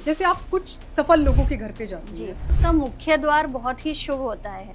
जैसे आप कुछ सफल लोगों के घर पे जाते जी, हैं, उसका मुख्य द्वार बहुत ही शुभ होता है।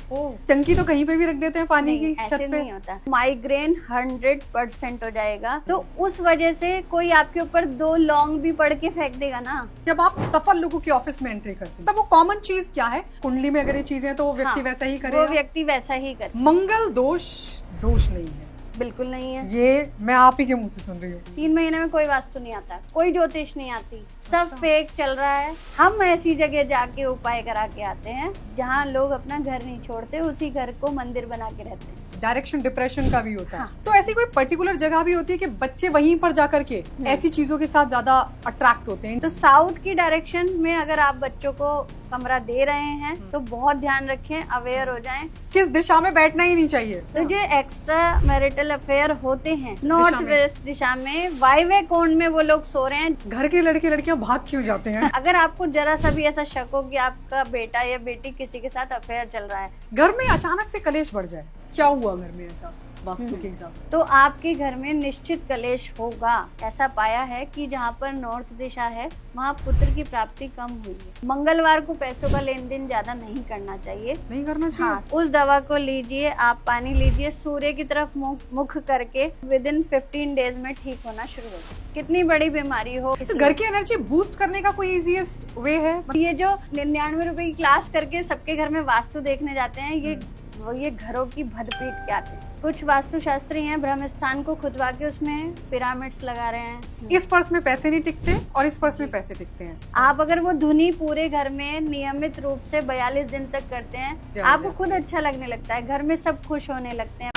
टंकी तो कहीं पे भी रख देते हैं पानी की नहीं, छत ऐसे पे। नहीं होता। माइग्रेन 100% हो जाएगा, तो उस वजह से कोई आपके ऊपर 2 लौंग भी पड़ के फेंक देगा ना। जब आप सफल लोगों की ऑफिस में एंट्री करते हैं तब वो कॉमन चीज क्या है? कुंडली में अगर ये चीजें हैं तो वो व्यक्ति हाँ, वैसा ही वो करेगा। व्यक्ति वैसा ही करे। मंगल दोष दोष नहीं है, बिल्कुल नहीं है। ये मैं आप ही के मुंह से सुन रही हूँ। 3 महीने में कोई वास्तु नहीं आता, कोई ज्योतिष नहीं आती, सब अच्छा। फेक चल रहा है। हम ऐसी जगह जाके उपाय करा के आते हैं जहाँ लोग अपना घर नहीं छोड़ते, उसी घर को मंदिर बना के रहते हैं। डायरेक्शन डिप्रेशन का भी होता है। हाँ। तो ऐसी कोई पर्टिकुलर जगह भी होती है कि बच्चे वहीं पर जाकर के ऐसी चीजों के साथ ज्यादा अट्रैक्ट होते हैं? तो साउथ की डायरेक्शन में अगर आप बच्चों को कमरा दे रहे हैं तो बहुत ध्यान रखें, अवेयर हो जाएं। किस दिशा में बैठना ही नहीं चाहिए? तो जो एक्स्ट्रा मैरिटल अफेयर होते हैं नॉर्थ वेस्ट दिशा में, वायव्य कोण में वो लोग सो रहे हैं। घर के लड़के लड़कियां भाग क्यों जाते हैं? अगर आपको जरा सा भी ऐसा शक हो कि आपका बेटा या बेटी किसी के साथ अफेयर चल रहा है, घर में अचानक से कलेश बढ़ जाए, क्या हुआ घर में ऐसा वास्तु के हिसाब से? तो आपके घर में निश्चित कलेश होगा। ऐसा पाया है कि जहाँ पर नॉर्थ दिशा है वहाँ पुत्र की प्राप्ति कम हुई है। मंगलवार को पैसों का लेन देन ज्यादा नहीं करना चाहिए। नहीं करना चाहिए। हाँ, उस दवा को लीजिए, आप पानी लीजिए, सूर्य की तरफ मुख करके विदिन 15 डेज में ठीक होना शुरू हो जाए। कितनी बड़ी बीमारी हो, तो घर की एनर्जी बूस्ट करने का कोई इजीएस्ट वे है? ये जो 99 रुपए की क्लास करके सबके घर में वास्तु देखने जाते हैं, ये घरों की भदपीट के आते हैं। कुछ वास्तु शास्त्री हैं, ब्रह्म स्थान को खुदवा के उसमें पिरामिड्स लगा रहे हैं। इस पर्स में पैसे नहीं टिकते और इस पर्स में पैसे टिकते हैं। आप अगर वो धुनी पूरे घर में नियमित रूप से 42 दिन तक करते हैं, आपको खुद अच्छा लगने लगता है, घर में सब खुश होने लगते हैं।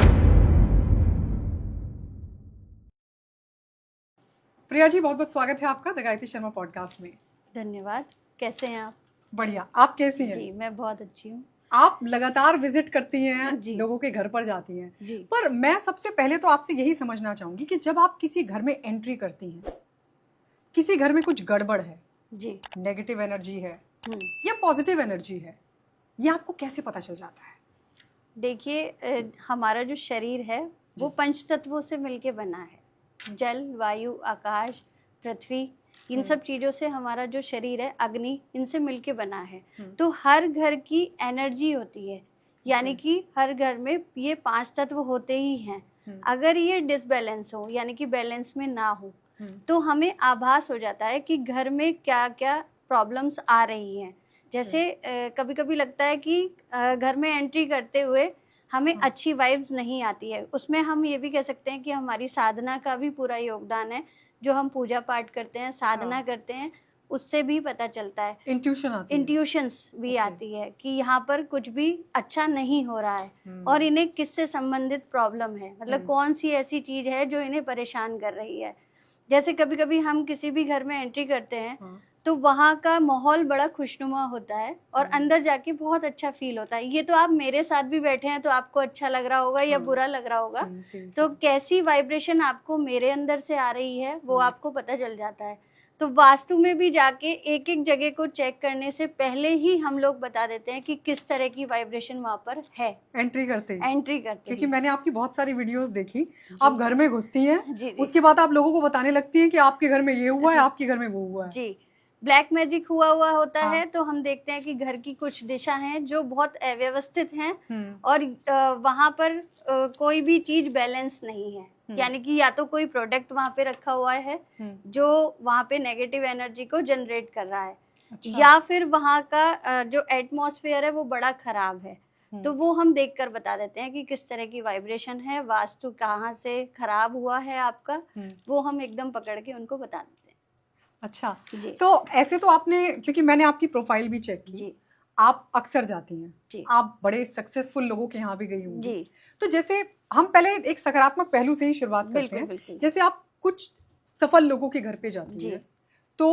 प्रिया जी, बहुत बहुत स्वागत है आपका द गायत्री शर्मा पॉडकास्ट में। धन्यवाद। कैसे हैं आप? बढ़िया, आप कैसी हैं? जी, मैं बहुत अच्छी हूँ। आप लगातार विजिट करती हैं, जी। लोगों के घर पर जाती हैं, जी। पर मैं सबसे पहले तो आपसे यही समझना चाहूंगी कि जब आप किसी घर में एंट्री करती हैं, किसी घर में कुछ गड़बड़ है, जी, नेगेटिव एनर्जी है या पॉजिटिव एनर्जी है, ये आपको कैसे पता चल जाता है? देखिए, हमारा जो शरीर है वो पंच तत्वों से मिलके बना है। जल, वायु, आकाश, पृथ्वी, इन सब चीजों से हमारा जो शरीर है, अग्नि, इनसे मिलके बना है। तो हर घर की एनर्जी होती है, यानी कि हर घर में ये 5 तत्व होते ही हैं। अगर ये डिसबैलेंस हो, यानी कि बैलेंस में ना हो, तो हमें आभास हो जाता है कि घर में क्या क्या प्रॉब्लम्स आ रही हैं। जैसे कभी कभी लगता है कि घर में एंट्री करते हुए हमें अच्छी वाइब्स नहीं आती है। उसमें हम ये भी कह सकते हैं कि हमारी साधना का भी पूरा योगदान है। जो हम पूजा पाठ करते हैं, साधना करते हैं, उससे भी पता चलता है। इंट्यूशंस भी आती है कि यहाँ पर कुछ भी अच्छा नहीं हो रहा है और इन्हें किससे संबंधित प्रॉब्लम है, मतलब कौन सी ऐसी चीज है जो इन्हें परेशान कर रही है। जैसे कभी कभी हम किसी भी घर में एंट्री करते हैं तो वहाँ का माहौल बड़ा खुशनुमा होता है और अंदर जाके बहुत अच्छा फील होता है। ये तो आप मेरे साथ भी बैठे हैं तो आपको अच्छा लग रहा होगा या बुरा लग रहा होगा। तो कैसी वाइब्रेशन आपको मेरे अंदर से आ रही है वो आपको पता चल जाता है। तो वास्तु में भी जाके एक एक जगह को चेक करने से पहले ही हम लोग बता देते हैं कि किस तरह की वाइब्रेशन वहाँ पर है एंट्री करते क्योंकि मैंने आपकी बहुत सारी वीडियोस देखी। आप घर में घुसती हैं, जी। उसके बाद आप लोगों को बताने लगती हैं कि आपके घर में ये हुआ है, आपके घर में वो हुआ है। जी, ब्लैक मैजिक हुआ होता है। तो हम देखते हैं कि घर की कुछ दिशा हैं जो बहुत अव्यवस्थित हैं और वहाँ पर कोई भी चीज बैलेंस नहीं है, यानी कि या तो कोई प्रोडक्ट वहाँ पे रखा हुआ है जो वहाँ पे नेगेटिव एनर्जी को जनरेट कर रहा है। अच्छा। या फिर वहाँ का जो एटमॉस्फेयर है वो बड़ा खराब है। तो वो हम देखकर बता देते हैं कि किस तरह की वाइब्रेशन है, वास्तु कहाँ से खराब हुआ है आपका, वो हम एकदम पकड़ के उनको बता देते हैं। अच्छा जी। तो ऐसे तो आपने, क्योंकि मैंने आपकी प्रोफाइल भी चेक की, आप अक्सर जाती हैं जी। आप बड़े सक्सेसफुल लोगों के यहाँ भी गई होंगी जी। तो जैसे हम पहले एक सकारात्मक पहलू से ही शुरुआत करते हैं। बिल्कुल। जैसे आप कुछ सफल लोगों के घर पे जाती हैं तो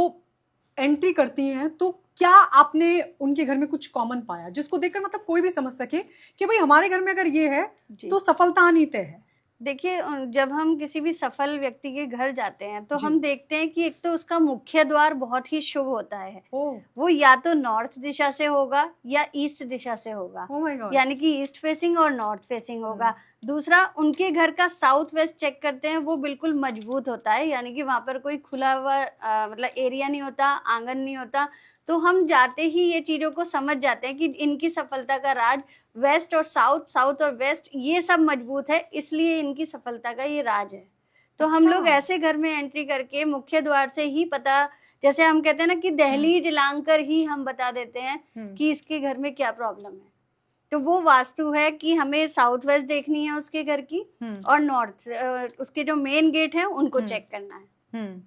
एंट्री करती हैं, तो क्या आपने उनके घर में कुछ कॉमन पाया जिसको देखकर मतलब कोई भी समझ सके कि भाई हमारे घर में अगर ये है तो सफलता आनी तय है? देखिए, जब हम किसी भी सफल व्यक्ति के घर जाते हैं तो हम देखते हैं कि एक तो उसका मुख्य द्वार बहुत ही शुभ होता है। वो या तो नॉर्थ दिशा से होगा या ईस्ट दिशा से होगा। यानी कि ईस्ट फेसिंग और नॉर्थ फेसिंग होगा। दूसरा, उनके घर का साउथ वेस्ट चेक करते हैं, वो बिल्कुल मजबूत होता है, यानी कि वहां पर कोई खुला हुआ मतलब एरिया नहीं होता, आंगन नहीं होता। तो हम जाते ही ये चीजों को समझ जाते हैं कि इनकी सफलता का राज वेस्ट और साउथ, साउथ और वेस्ट ये सब मजबूत है, इसलिए इनकी सफलता का ये राज है। तो हम लोग ऐसे घर में एंट्री करके मुख्य द्वार से ही पता, जैसे हम कहते हैं ना कि दहलीज लांघकर ही हम बता देते हैं कि इसके घर में क्या प्रॉब्लम है। तो वो वास्तु है कि हमें साउथ वेस्ट देखनी है उसके घर की, और नॉर्थ, उसके जो मेन गेट है उनको चेक करना है।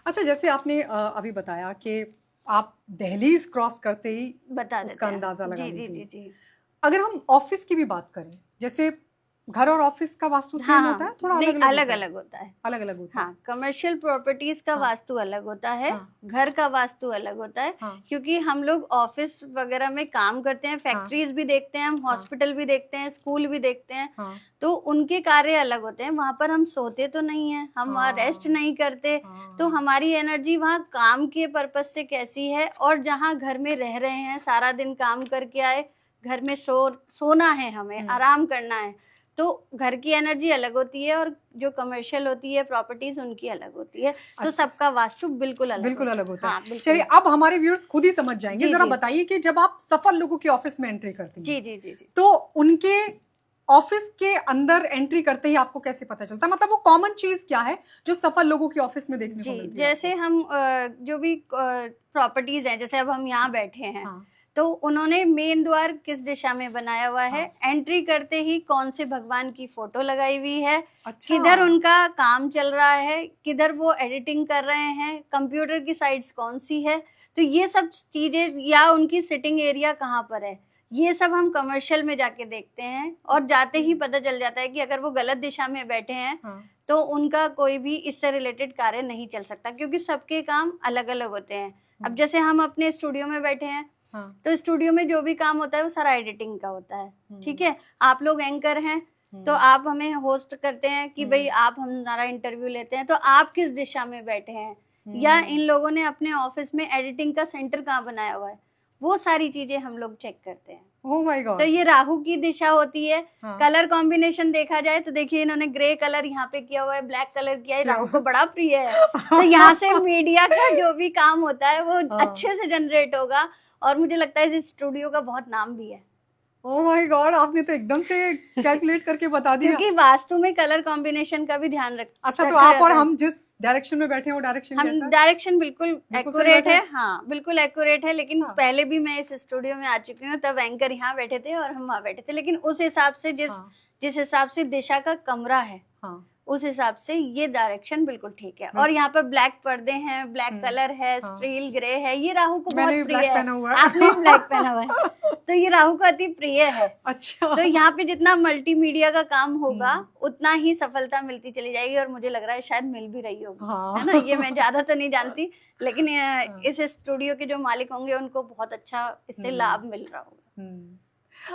अच्छा, जैसे आपने अभी बताया कि आप दहलीज क्रॉस करते ही बता उसका देते हैं। अंदाजा लगा जी लेते जी हैं। जी जी। अगर हम ऑफिस की भी बात करें, जैसे घर और ऑफिस का वास्तु सेम होता है, थोड़ा नहीं, अलग अलग होता है। अलग अलग होता है। हाँ, कमर्शियल प्रॉपर्टीज का वास्तु अलग होता है, घर का वास्तु अलग होता है, क्योंकि हम लोग ऑफिस वगैरह में काम करते हैं, फैक्ट्रीज भी देखते हैं, हम हॉस्पिटल भी देखते हैं, स्कूल भी देखते हैं, तो उनके कार्य अलग होते हैं। वहां पर हम सोते तो नहीं है, हम वहाँ रेस्ट नहीं करते, तो हमारी एनर्जी वहाँ काम के पर्पज से कैसी है, और जहाँ घर में रह रहे हैं, सारा दिन काम करके आए, घर में सोना है, हमें आराम करना है, तो घर की एनर्जी अलग होती है, और जो कमर्शियल होती है प्रॉपर्टीज उनकी अलग होती है। तो सबका वास्तु बिल्कुल अलग होता है। हाँ, चलिए, अब हमारे व्यूअर्स खुद ही समझ जाएंगे। जरा बताइए कि जब आप सफल लोगों के ऑफिस में एंट्री करती हैं, जी जी जी जी, तो उनके ऑफिस के अंदर एंट्री करते ही आपको कैसे पता चलता है? मतलब वो कॉमन चीज क्या है जो सफल लोगों के ऑफिस में देखने को मिलती है? जैसे हम जो भी प्रॉपर्टीज हैं, जैसे अब हम यहाँ बैठे हैं, तो उन्होंने मेन द्वार किस दिशा में बनाया हुआ है, एंट्री करते ही कौन से भगवान की फोटो लगाई हुई है, किधर उनका काम चल रहा है, किधर वो एडिटिंग कर रहे हैं, कंप्यूटर की साइड्स कौन सी है, तो ये सब चीजें, या उनकी सिटिंग एरिया कहाँ पर है, ये सब हम कमर्शियल में जाके देखते हैं, और जाते ही पता चल जाता है कि अगर वो गलत दिशा में बैठे हैं तो उनका कोई भी इससे रिलेटेड कार्य नहीं चल सकता, क्योंकि सबके काम अलग अलग होते हैं। अब जैसे हम अपने स्टूडियो में बैठे हैं, तो स्टूडियो में जो भी काम होता है वो सारा एडिटिंग का होता है, ठीक है। आप लोग एंकर हैं, तो आप हमें होस्ट करते हैं कि भाई आप हमारा इंटरव्यू लेते हैं, तो आप किस दिशा में बैठे हैं, या इन लोगों ने अपने ऑफिस में एडिटिंग का सेंटर कहाँ बनाया हुआ है, वो सारी चीजें हम लोग चेक करते हैं। Oh my God. तो ये राहु की दिशा होती है। कलर कॉम्बिनेशन देखा जाए तो देखिए, इन्होंने ग्रे कलर यहाँ पे किया हुआ है, ब्लैक कलर किया है, राहु को बड़ा प्रिय है। तो यहाँ से मीडिया का जो भी काम होता है वो अच्छे से जनरेट होगा, और मुझे लगता है इस स्टूडियो का बहुत नाम भी है। ओह माय गॉड, आपने तो एकदम से कैलकुलेट करके बता दिया। क्योंकि वास्तु में कलर कॉम्बिनेशन का भी ध्यान अच्छा, तो आप और हम जिस डायरेक्शन में बैठे हैं वो डायरेक्शन कैसा है? हम डायरेक्शन बिल्कुल एक्यूरेट है। हाँ, बिल्कुल एक्यूरेट है, लेकिन पहले भी मैं इस स्टूडियो में आ चुकी हूँ, तब एंकर यहाँ बैठे थे और हम वहाँ बैठे थे, लेकिन उस हिसाब से जिस हिसाब से दिशा का कमरा है, उस हिसाब से ये डायरेक्शन बिल्कुल ठीक है। और यहाँ पर ब्लैक पर्दे हैं, ब्लैक कलर है, स्टील ग्रे है, ये राहु को बहुत प्रिय है। आपने ब्लैक पहना हुआ है, तो ये राहु को अति प्रिय है। अच्छा, तो यहाँ पे जितना मल्टीमीडिया का काम होगा उतना ही सफलता मिलती चली जाएगी, और मुझे लग रहा है शायद मिल भी रही होगी, है ना। ये मैं ज्यादा तो नहीं जानती, लेकिन इस स्टूडियो के जो मालिक होंगे उनको बहुत अच्छा इससे लाभ मिल रहा होगा।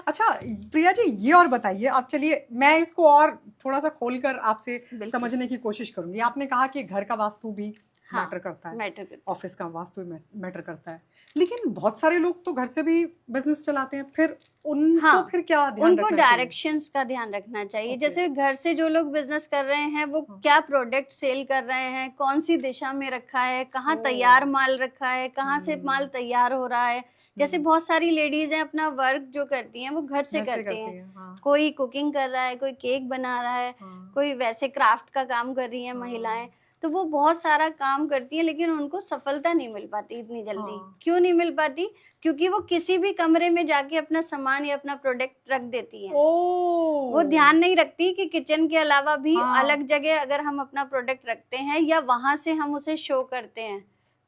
अच्छा प्रिया जी, ये और बताइए, अब चलिए मैं इसको और थोड़ा सा खोलकर आपसे समझने की कोशिश करूंगी। आपने कहा कि घर का वास्तु भी मैटर करता है, ऑफिस का वास्तु मैटर करता है, लेकिन बहुत सारे लोग तो घर से भी बिजनेस चलाते हैं, फिर उनको फिर क्या ध्यान उनको डायरेक्शंस का ध्यान रखना चाहिए। जैसे घर से जो लोग बिजनेस कर रहे हैं वो क्या प्रोडक्ट सेल कर रहे हैं, कौन सी दिशा में रखा है, कहाँ तैयार माल रखा है, कहाँ से माल तैयार हो रहा है। जैसे बहुत सारी लेडीज हैं, अपना वर्क जो करती हैं वो घर से करती हैं। कोई कुकिंग कर रहा है, कोई केक बना रहा है, कोई वैसे क्राफ्ट का काम कर रही है महिलाएं, तो वो बहुत सारा काम करती हैं, लेकिन उनको सफलता नहीं मिल पाती इतनी जल्दी। क्यों नहीं मिल पाती? क्योंकि वो किसी भी कमरे में जाके अपना सामान या अपना प्रोडक्ट रख देती है। वो ध्यान नहीं रखती कि किचन के अलावा भी अलग जगह अगर हम अपना प्रोडक्ट रखते हैं या वहां से हम उसे शो करते हैं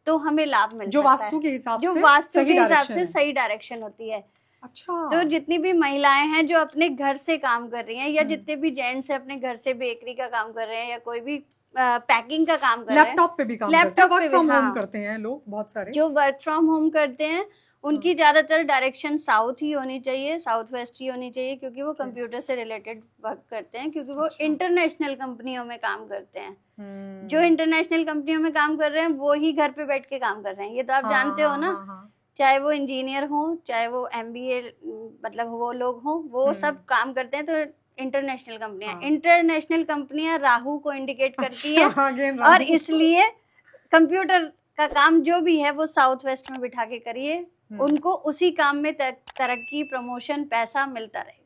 तो हमें लाभ मिल सकता है। वास्तु के हिसाब जो वास्तु के हिसाब से सही डायरेक्शन होती है। अच्छा, तो जितनी भी महिलाएं हैं जो अपने घर से काम कर रही हैं, या जितने भी जेंट्स अपने घर से बेकरी का काम कर रहे हैं, या कोई भी पैकिंग का काम कर रहे हैं, लैपटॉप पे भी काम करते हैं, वर्क फ्रॉम होम करते हैं लोग, बहुत सारे जो वर्क फ्रॉम होम करते हैं उनकी ज्यादातर डायरेक्शन साउथ ही होनी चाहिए, साउथ वेस्ट ही होनी चाहिए, क्योंकि वो कंप्यूटर से रिलेटेड वर्क करते हैं, क्योंकि वो इंटरनेशनल कंपनियों में काम करते हैं। जो इंटरनेशनल कंपनियों में काम कर रहे हैं वो ही घर पे बैठ के काम कर रहे हैं, ये तो आप जानते हो ना। चाहे वो इंजीनियर हो, चाहे वो MBA मतलब वो लोग हो, वो सब काम करते हैं। तो इंटरनेशनल कंपनियां, हाँ। इंटरनेशनल कंपनियां राहु को इंडिकेट करती है Again और राहु। इसलिए कंप्यूटर का काम जो भी है वो साउथ वेस्ट में बिठा के करिए, उनको उसी काम में तरक्की, प्रमोशन, पैसा मिलता रहेगा।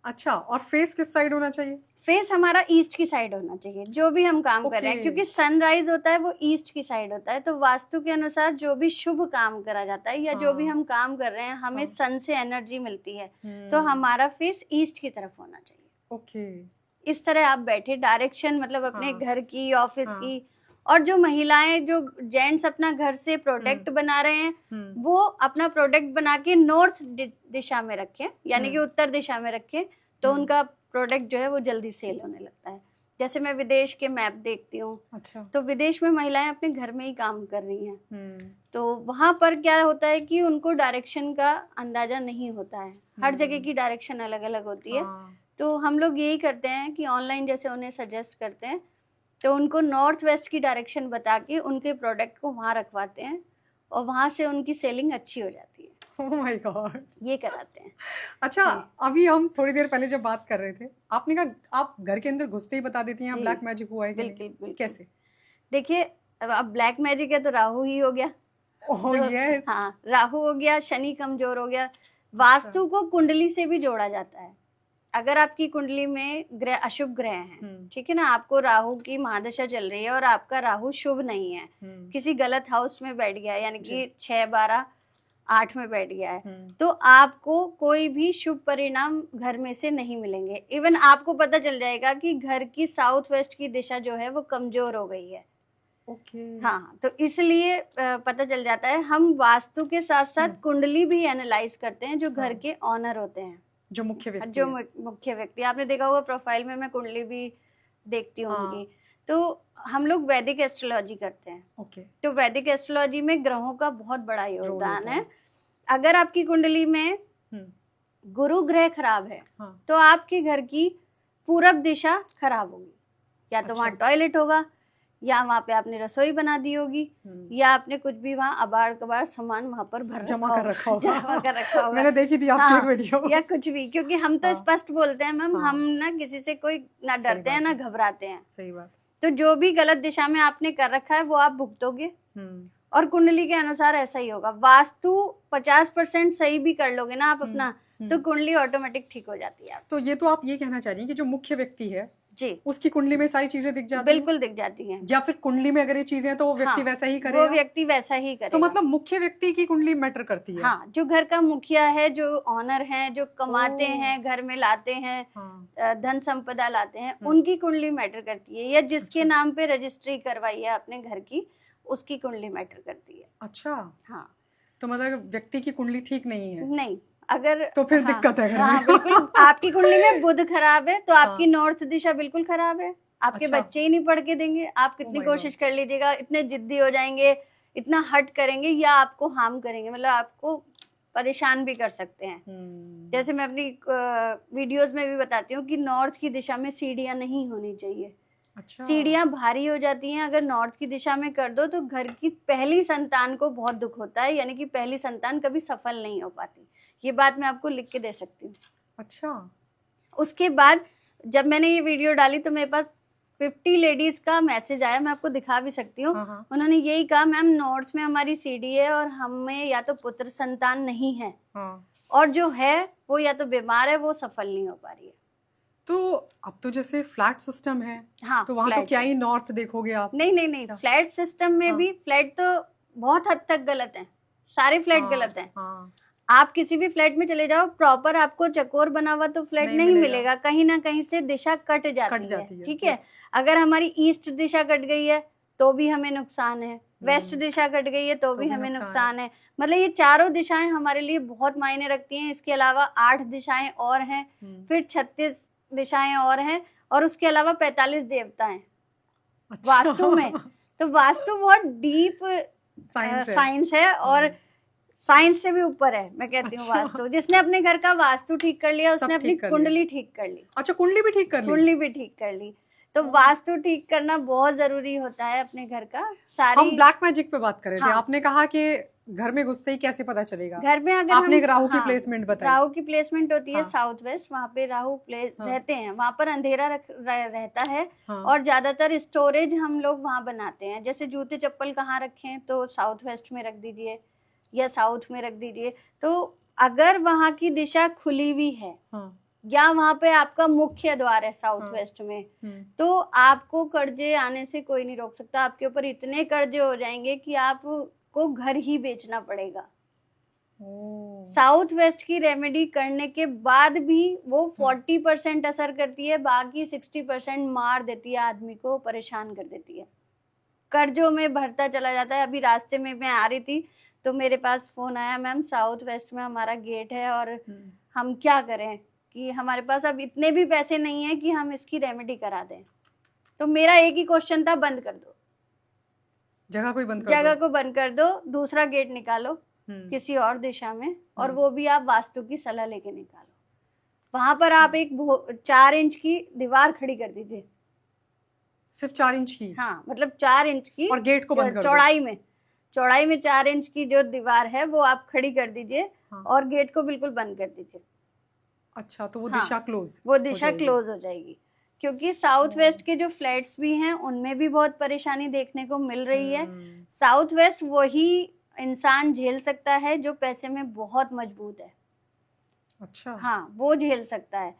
अच्छा, और फेस किस साइड होना चाहिए? फेस हमारा ईस्ट की साइड होना चाहिए, जो भी हम काम कर रहे हैं, क्योंकि सनराइज होता है वो ईस्ट की साइड होता है। तो वास्तु के अनुसार जो भी शुभ काम करा जाता है या जो भी हम काम कर रहे हैं, हमें सन से एनर्जी मिलती है, तो हमारा फेस ईस्ट की तरफ होना चाहिए। ओके। इस तरह आप बैठे, डायरेक्शन मतलब अपने घर की, ऑफिस की, और जो महिलाएं, जो जेंट्स अपना घर से प्रोडक्ट बना रहे हैं, वो अपना प्रोडक्ट बना के नॉर्थ दिशा में रखें, यानी कि उत्तर दिशा में रखें, तो उनका प्रोडक्ट जो है वो जल्दी सेल होने लगता है। जैसे मैं विदेश के मैप देखती हूँ, अच्छा। तो विदेश में महिलाएं अपने घर में ही काम कर रही हैं, तो वहां पर क्या होता है कि उनको डायरेक्शन का अंदाजा नहीं होता है, हर जगह की डायरेक्शन अलग अलग होती है। तो हम लोग यही करते हैं कि ऑनलाइन जैसे उन्हें सजेस्ट करते हैं, तो उनको नॉर्थ वेस्ट की डायरेक्शन बता के उनके प्रोडक्ट को वहां रखवाते हैं, और वहां से उनकी सेलिंग अच्छी हो जाती है। ओह माय गॉड, ये कराते हैं। अच्छा, अभी हम थोड़ी देर पहले जब बात कर रहे थे, आपने कहा आप घर के अंदर घुसते ही बता देती हैं ब्लैक मैजिक हुआ है कि बिल्कुल बिल्कुल। कैसे? देखिए, अब ब्लैक मैजिक है तो राहु ही हो गया। Oh yes. हाँ, राहु हो गया, शनि कमजोर हो गया। वास्तु को कुंडली से भी जोड़ा जाता है। अगर आपकी कुंडली में ग्रह अशुभ ग्रह हैं, ठीक है ना, आपको राहु की महादशा चल रही है और आपका राहु शुभ नहीं है, किसी गलत हाउस में बैठ गया है, यानी कि 6, 12, 8 में बैठ गया है, तो आपको कोई भी शुभ परिणाम घर में से नहीं मिलेंगे। इवन आपको पता चल जाएगा कि घर की साउथ वेस्ट की दिशा जो है वो कमजोर हो गई है। हाँ, तो इसलिए पता चल जाता है। हम वास्तु के साथ साथ कुंडली भी एनालाइज करते हैं, जो घर के ऑनर होते हैं, जो मुख्य व्यक्ति। आपने देखा होगा प्रोफाइल में मैं कुंडली भी देखती हूँ उनकी। तो हम लोग वैदिक एस्ट्रोलॉजी करते हैं। तो वैदिक एस्ट्रोलॉजी में ग्रहों का बहुत बड़ा योगदान है। अगर आपकी कुंडली में गुरु ग्रह खराब है, तो आपके घर की पूरब दिशा खराब होगी, या तो वहाँ टॉयलेट होगा, या वहाँ पे आपने रसोई बना दी होगी, या आपने कुछ भी वहाँ अबाड़ कबाड़ सामान वहाँ पर जमा कर रखा होगा। मैंने देखी थी आपकी एक वीडियो। या कुछ भी, क्योंकि हम तो स्पष्ट बोलते हैं मैम, हम ना किसी से कोई ना डरते हैं ना घबराते हैं। सही बात। तो जो भी गलत दिशा में आपने कर रखा है वो आप भुगतोगे, और कुंडली के अनुसार ऐसा ही होगा। वास्तु 50% सही भी कर लोगे ना आप अपना, तो कुंडली ऑटोमेटिक ठीक हो जाती है। तो ये तो आप ये कहना चाह रही हैं कि जो मुख्य व्यक्ति है जी, उसकी कुंडली में सारी चीजें दिख जाती हैं? बिल्कुल दिख जाती हैं। या फिर कुंडली में अगर ये चीजें तो वो व्यक्ति वैसा ही करेगा? वो व्यक्ति वैसा ही करेगा। तो मतलब मुख्य व्यक्ति की कुंडली मैटर करती है? हाँ, जो घर का मुखिया है, जो ऑनर है, जो कमाते हैं, घर में लाते हैं, धन संपदा लाते हैं, उनकी कुंडली मैटर करती है। या जिसके नाम पे रजिस्ट्री करवाई है अपने घर की, उसकी कुंडली मैटर करती है। अच्छा, हाँ। तो मतलब व्यक्ति की कुंडली ठीक नहीं है? नहीं, अगर तो फिर दिक्कत है घर में। हाँ, बिल्कुल। आपकी कुंडली में बुध खराब है, तो आपकी नॉर्थ दिशा बिल्कुल खराब है, आपके बच्चे ही नहीं पढ़ के देंगे। आप कितनी कोशिश कर लीजिएगा, इतने जिद्दी हो जाएंगे, इतना हट करेंगे, या आपको हार्म करेंगे, मतलब आपको परेशान भी कर सकते हैं। जैसे मैं अपनी वीडियोस में भी बताती हूँ कि नॉर्थ की दिशा में सीढ़ियां नहीं होनी चाहिए। अच्छा। सीढ़ियां भारी हो जाती हैं अगर नॉर्थ की दिशा में कर दो, तो घर की पहली संतान को बहुत दुख होता है, यानी कि पहली संतान कभी सफल नहीं हो पाती। ये बात मैं आपको लिख के दे सकती हूँ। अच्छा। उसके बाद जब मैंने ये वीडियो डाली तो मेरे पास 50 लेडीज का मैसेज आया, मैं आपको दिखा भी सकती हूँ। उन्होंने यही कहा, मैम नॉर्थ में हमारी सीढ़ी है और हमें या तो पुत्र संतान नहीं है, और जो है वो या तो बीमार है, वो सफल नहीं हो पा रही है। तो अब तो जैसे फ्लैट सिस्टम है, हाँ, तो वहाँ तो क्या ही नॉर्थ देखोगे आप? नहीं, फ्लैट सिस्टम में भी फ्लैट तो बहुत हद तक गलत है, सारे फ्लैट गलत हैं। आप किसी भी फ्लैट में चले जाओ, प्रॉपर आपको चकोर बना हुआ तो फ्लैट नहीं मिलेगा, कहीं ना कहीं से दिशा कट जाती है। ठीक है, अगर हमारी ईस्ट दिशा कट गई है तो भी हमें नुकसान है, वेस्ट दिशा कट गई है तो भी हमें नुकसान है। मतलब ये चारों दिशाएं हमारे लिए बहुत मायने रखती हैं। इसके अलावा 8 दिशाएं और हैं, फिर 36 दिशाएं और हैं, और उसके अलावा 45 देवता हैं वास्तु में। तो वास्तु बहुत डीप साइंस है, और साइंस से भी ऊपर है, मैं कहती हूँ। वास्तु जिसने अपने घर का वास्तु ठीक कर लिया, उसने अपनी कुंडली ठीक कर ली। अच्छा, कुंडली भी ठीक कर ली? कुंडली भी ठीक कर ली। तो वास्तु ठीक करना बहुत जरूरी होता है अपने घर का। सारी हम ब्लैक मैजिक पे बात कर रहे थे। आपने कहा कि घर में घुसते ही कैसे पता चलेगा? घर में अगर आपने एक राहु की प्लेसमेंट बताई। राहु की प्लेसमेंट होती है साउथ वेस्ट, वहाँ पे राहु रहते हैं, वहाँ पर अंधेरा रहता है। और ज्यादातर स्टोरेज हम लोग वहाँ बनाते हैं, जैसे जूते चप्पल कहाँ रखें तो साउथ वेस्ट में रख दीजिए या साउथ में रख दीजिए। तो अगर वहाँ की दिशा खुली हुई है या वहाँ पे आपका मुख्य द्वार है साउथ वेस्ट में, तो आपको कर्जे आने से कोई नहीं रोक सकता। आपके ऊपर इतने कर्जे हो जाएंगे कि आपको घर ही बेचना पड़ेगा। साउथ वेस्ट की रेमेडी करने के बाद भी वो 40% असर करती है, बाकी 60% मार देती है, आदमी को परेशान कर देती है, कर्जों में भरता चला जाता है। अभी रास्ते में मैं आ रही थी तो मेरे पास फोन आया, मैम साउथ वेस्ट में हमारा गेट है और हम क्या करें कि हमारे पास अब इतने भी पैसे नहीं है कि हम इसकी रेमेडी करा दें। तो मेरा एक ही क्वेश्चन था, बंद कर दो, जगह को बंद कर दो, दूसरा गेट निकालो किसी और दिशा में, और वो भी आप वास्तु की सलाह लेके निकालो। वहां पर आप एक 4 इंच की दीवार खड़ी कर दीजिए, सिर्फ 4 इंच की? हाँ, मतलब 4 इंच की, और गेट को बंद कर दो। चौड़ाई में 4 इंच की जो दीवार है वो आप खड़ी कर दीजिए और गेट को बिल्कुल बंद कर दीजिए। अच्छा, तो वो दिशा क्लोज, वो दिशा क्लोज हो जाएगी। क्योंकि साउथ वेस्ट के जो फ्लैट्स भी हैं उनमें भी बहुत परेशानी देखने को मिल रही है। साउथ वेस्ट वही इंसान झेल सकता है जो पैसे में बहुत मजबूत है। अच्छा, हाँ, वो झेल सकता है,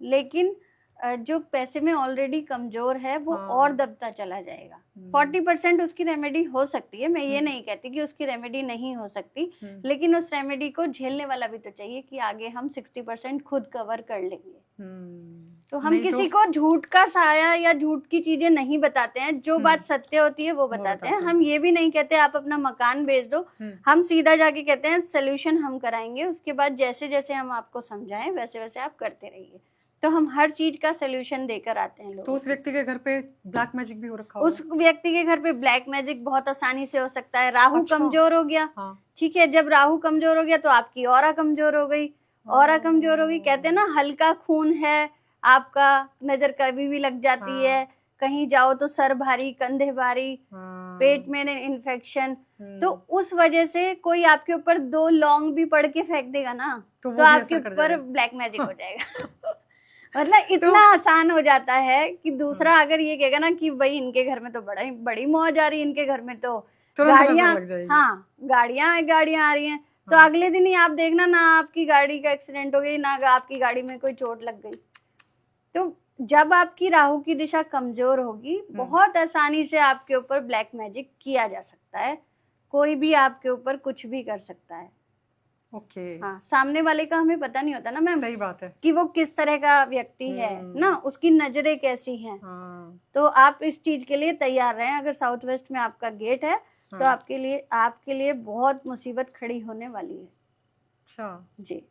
लेकिन जो पैसे में ऑलरेडी कमजोर है वो और दबता चला जाएगा। 40% उसकी रेमेडी हो सकती है, मैं ये नहीं कहती कि उसकी रेमेडी नहीं हो सकती, लेकिन उस रेमेडी को झेलने वाला भी तो चाहिए कि आगे हम 60% खुद कवर कर लेंगे। तो हम किसी को झूठ का साया या झूठ की चीजें नहीं बताते हैं, जो बात सत्य होती है वो बताते हैं। हम ये भी नहीं कहते आप अपना मकान बेच दो, हम सीधा जाके कहते हैं सोल्यूशन हम कराएंगे, उसके बाद जैसे जैसे हम आपको समझाएं वैसे वैसे आप करते रहिए। तो हम हर चीज का सोल्यूशन देकर आते हैं लोगों। तो उस व्यक्ति के घर पे ब्लैक मैजिक भी हो रखा होगा? उस व्यक्ति के घर पे ब्लैक मैजिक बहुत आसानी से हो सकता है। राहु कमजोर हो गया, ठीक है, जब राहु कमजोर हो गया तो आपकी ऑरा कमजोर हो गई। ऑरा कमजोर होगी, कहते हैं ना हल्का खून है आपका, नजर कभी भी लग जाती है, कहीं जाओ तो सर भारी, कंधे भारी, पेट में इन्फेक्शन, तो उस वजह से कोई आपके ऊपर 2 लौंग भी पड़ के फेंक देगा ना तो आपके ऊपर ब्लैक मैजिक हो जाएगा। मतलब इतना आसान हो जाता है कि दूसरा अगर ये कहेगा ना कि भाई इनके घर में तो बड़ी मौज आ रही है, इनके घर में तो गाड़ियां गाड़ियां आ रही हैं, तो अगले दिन ही आप देखना ना आपकी गाड़ी का एक्सीडेंट हो गई, ना आपकी गाड़ी में कोई चोट लग गई। तो जब आपकी राहु की दिशा कमजोर होगी, बहुत आसानी से आपके ऊपर ब्लैक मैजिक किया जा सकता है, कोई भी आपके ऊपर कुछ भी कर सकता है। ओके। हाँ, सामने वाले का हमें पता नहीं होता ना मैम, सही बात है, कि वो किस तरह का व्यक्ति है ना, उसकी नजरें कैसी हैं। तो आप इस चीज के लिए तैयार रहें। अगर साउथ वेस्ट में आपका गेट है तो आपके लिए बहुत मुसीबत खड़ी होने वाली है। अच्छा जी,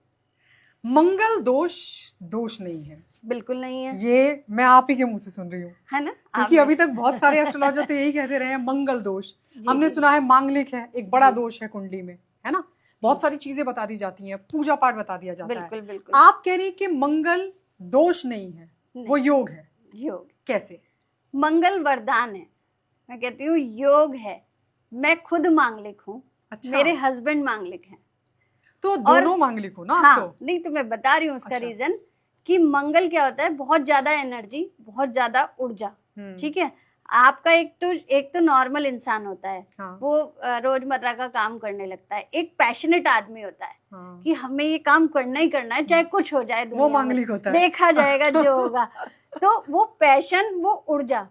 मंगल दोष नहीं है? बिल्कुल नहीं है, ये मैं आप ही के मुंह से सुन रही हूँ, है ना, क्योंकि अभी तक बहुत सारे एस्ट्रोलॉजर तो यही कहते रहे हैं मंगल दोष। हमने सुना है मांगलिक है, एक बड़ा दोष है कुंडली में, है ना, बहुत सारी चीजें बता दी जाती हैं, पूजा पाठ बता दिया जाता है। बिल्कुल। आप कह रही हैं कि मंगल दोष नहीं है, वो योग है। योग कैसे? मंगल वरदान है, मैं कहती हूँ योग है। मैं खुद मांगलिक हूँ। अच्छा। मेरे हस्बैंड मांगलिक हैं, तो दोनों मांगलिक हो ना? हाँ, तो नहीं, तो मैं बता रही हूँ उसका रीजन कि मंगल क्या होता है, बहुत ज्यादा एनर्जी, बहुत ज्यादा ऊर्जा, ठीक है। आपका एक तो नॉर्मल इंसान होता है, वो रोजमर्रा का काम करने लगता है। एक पैशनेट आदमी होता है कि हमें ये काम करना ही करना है, चाहे कुछ हो जाए, वो मांगलिक होता है, देखा जाएगा जो होगा। तो वो पैशन, वो ऊर्जा,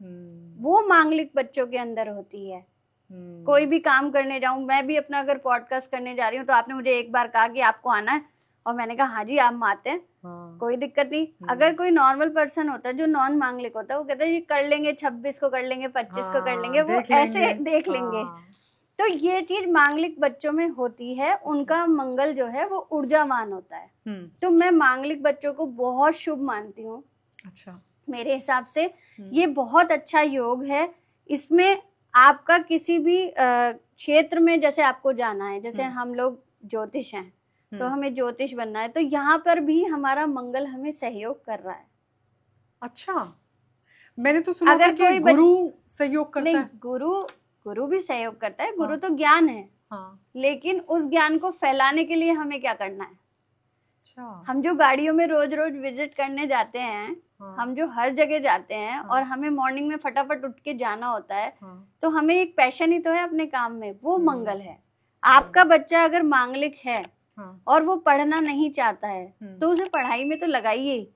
वो मांगलिक बच्चों के अंदर होती है। कोई भी काम करने जाऊं, मैं भी अपना अगर पॉडकास्ट करने जा रही हूँ तो आपने मुझे एक बार कहा कि आपको आना है, और मैंने कहा हाँ जी आप आते हैं, कोई दिक्कत नहीं। अगर कोई नॉर्मल पर्सन होता है जो नॉन मांगलिक होता है, वो कहता है ये कर लेंगे, 26 को कर लेंगे, 25 को कर लेंगे, वो ऐसे देख लेंगे। तो ये चीज मांगलिक बच्चों में होती है, उनका मंगल जो है वो ऊर्जावान होता है। तो मैं मांगलिक बच्चों को बहुत शुभ मानती हूँ। अच्छा, मेरे हिसाब से ये बहुत अच्छा योग है। इसमें आपका किसी भी क्षेत्र में, जैसे आपको जाना है, जैसे हम लोग ज्योतिष हैं तो हमें ज्योतिष बनना है, तो यहाँ पर भी हमारा मंगल हमें सहयोग कर रहा है। अच्छा, मैंने तो सुना था कि गुरु सहयोग करता है। गुरु भी सहयोग करता है। गुरु तो ज्ञान है, हाँ। लेकिन उस ज्ञान को फैलाने के लिए हमें क्या करना है? अच्छा। हम जो गाड़ियों में रोज रोज विजिट करने जाते हैं, हाँ। हम जो हर जगह जाते हैं, हाँ। और हमें मॉर्निंग में फटाफट उठ के जाना होता है, हाँ। तो हमें एक पैशन ही तो है अपने काम में, वो मंगल है। हाँ। आपका बच्चा अगर मांगलिक है हाँ। और वो पढ़ना नहीं चाहता है, तो हम्म। उसे पढ़ाई में तो लगाइए,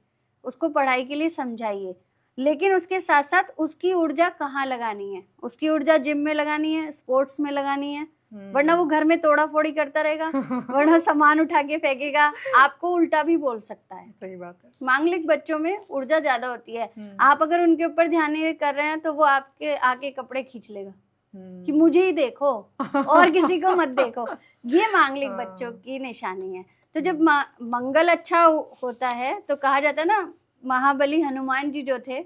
उसको पढ़ाई के लिए समझाइए, लेकिन उसके साथ साथ उसकी ऊर्जा कहाँ लगानी है? उसकी ऊर्जा जिम में लगानी है, स्पोर्ट्स में लगानी है, वरना वो घर में तोड़ा फोड़ी करता रहेगा, वरना सामान उठा के फेंकेगा, आपको उल्टा भी बोल सकता है। सही बात है। मांगलिक बच्चों में ऊर्जा ज्यादा होती है, आप अगर उनके ऊपर ध्यान नहीं कर रहे हैं तो वो आपके आके कपड़े खींच लेगा कि मुझे ही देखो और किसी को मत देखो। ये मांगलिक बच्चों की निशानी है। तो जब मंगल अच्छा होता है तो कहा जाता है ना, महाबली हनुमान जी जो थे,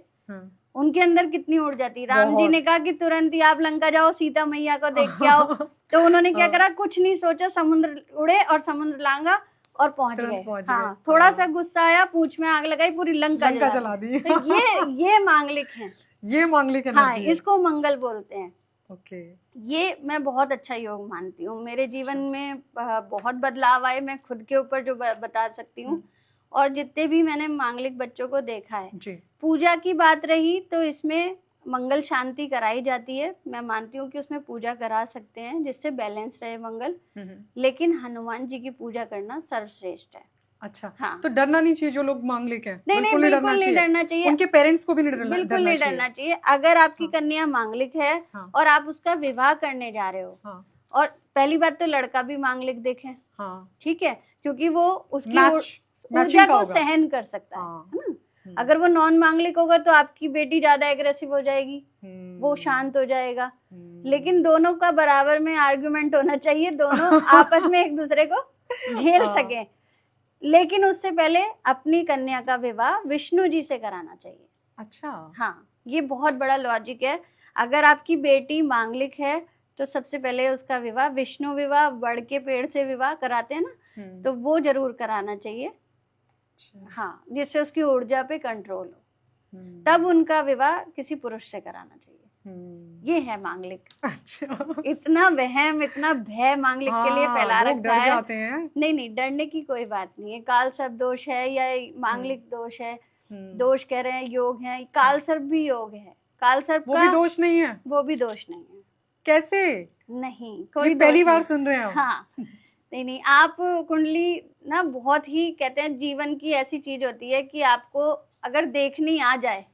उनके अंदर कितनी ऊर्जा थी। राम जी ने कहा कि तुरंत ही आप लंका जाओ, सीता मैया को देख के आओ, तो उन्होंने क्या करा, कुछ नहीं सोचा, समुद्र उड़े और समुद्र लांगा और पहुंच गए। हाँ, थोड़ा सा गुस्सा आया, पूंछ में आग लगाई, पूरी लंका जला दी। तो ये मांगलिक है, ये मांगलिक है। हाँ, इसको मंगल बोलते हैं। ओके। ये मैं बहुत अच्छा योग मानती हूँ। मेरे जीवन में बहुत बदलाव आए, मैं खुद के ऊपर जो बता सकती हूँ, और जितने भी मैंने मांगलिक बच्चों को देखा है जी। पूजा की बात रही तो इसमें मंगल शांति कराई जाती है, मैं मानती हूँ कि उसमें पूजा करा सकते हैं जिससे बैलेंस रहे मंगल, लेकिन हनुमान जी की पूजा करना सर्वश्रेष्ठ है। अच्छा, हाँ। तो डरना नहीं चाहिए जो लोग मांगलिक हैं? नहीं, बिल्कुल नहीं डरना चाहिए। उनके पेरेंट्स को भी नहीं डरना बिल्कुल नहीं डरना चाहिए। अगर आपकी कन्या मांगलिक है और आप उसका विवाह करने जा रहे हो, और पहली बात तो लड़का भी मांगलिक देखें, ठीक है, क्योंकि वो उसकी ऊर्जा को सहन कर सकता है ना। अगर वो नॉन मांगलिक होगा तो आपकी बेटी ज्यादा एग्रेसिव हो जाएगी, वो शांत हो जाएगा। लेकिन दोनों का बराबर में आर्गुमेंट होना चाहिए, दोनों आपस में एक दूसरे को झेल सके। लेकिन उससे पहले अपनी कन्या का विवाह विष्णु जी से कराना चाहिए। अच्छा, हाँ, ये बहुत बड़ा लॉजिक है। अगर आपकी बेटी मांगलिक है तो सबसे पहले उसका विवाह विष्णु विवाह, बड़ के पेड़ से विवाह कराते हैं ना, तो वो जरूर कराना चाहिए। हाँ, जिससे उसकी ऊर्जा पे कंट्रोल हो, तब उनका विवाह किसी पुरुष से कराना चाहिए। ये है मांगलिक। अच्छा, इतना वहम, इतना भय मांगलिक के लिए फैला रखा है। जाते हैं। नहीं, डरने की कोई बात नहीं है। काल सर्प दोष है या मांगलिक दोष है, दोष कह रहे हैं, योग है, काल सर्प भी योग है। काल सर्प वो भी दोष नहीं है? वो भी दोष नहीं है। कैसे? नहीं, कोई पहली बार सुन रहे हैं। हाँ, नहीं, आप कुंडली ना बहुत ही, कहते हैं जीवन की ऐसी चीज होती है कि आपको अगर देखनी आ जाए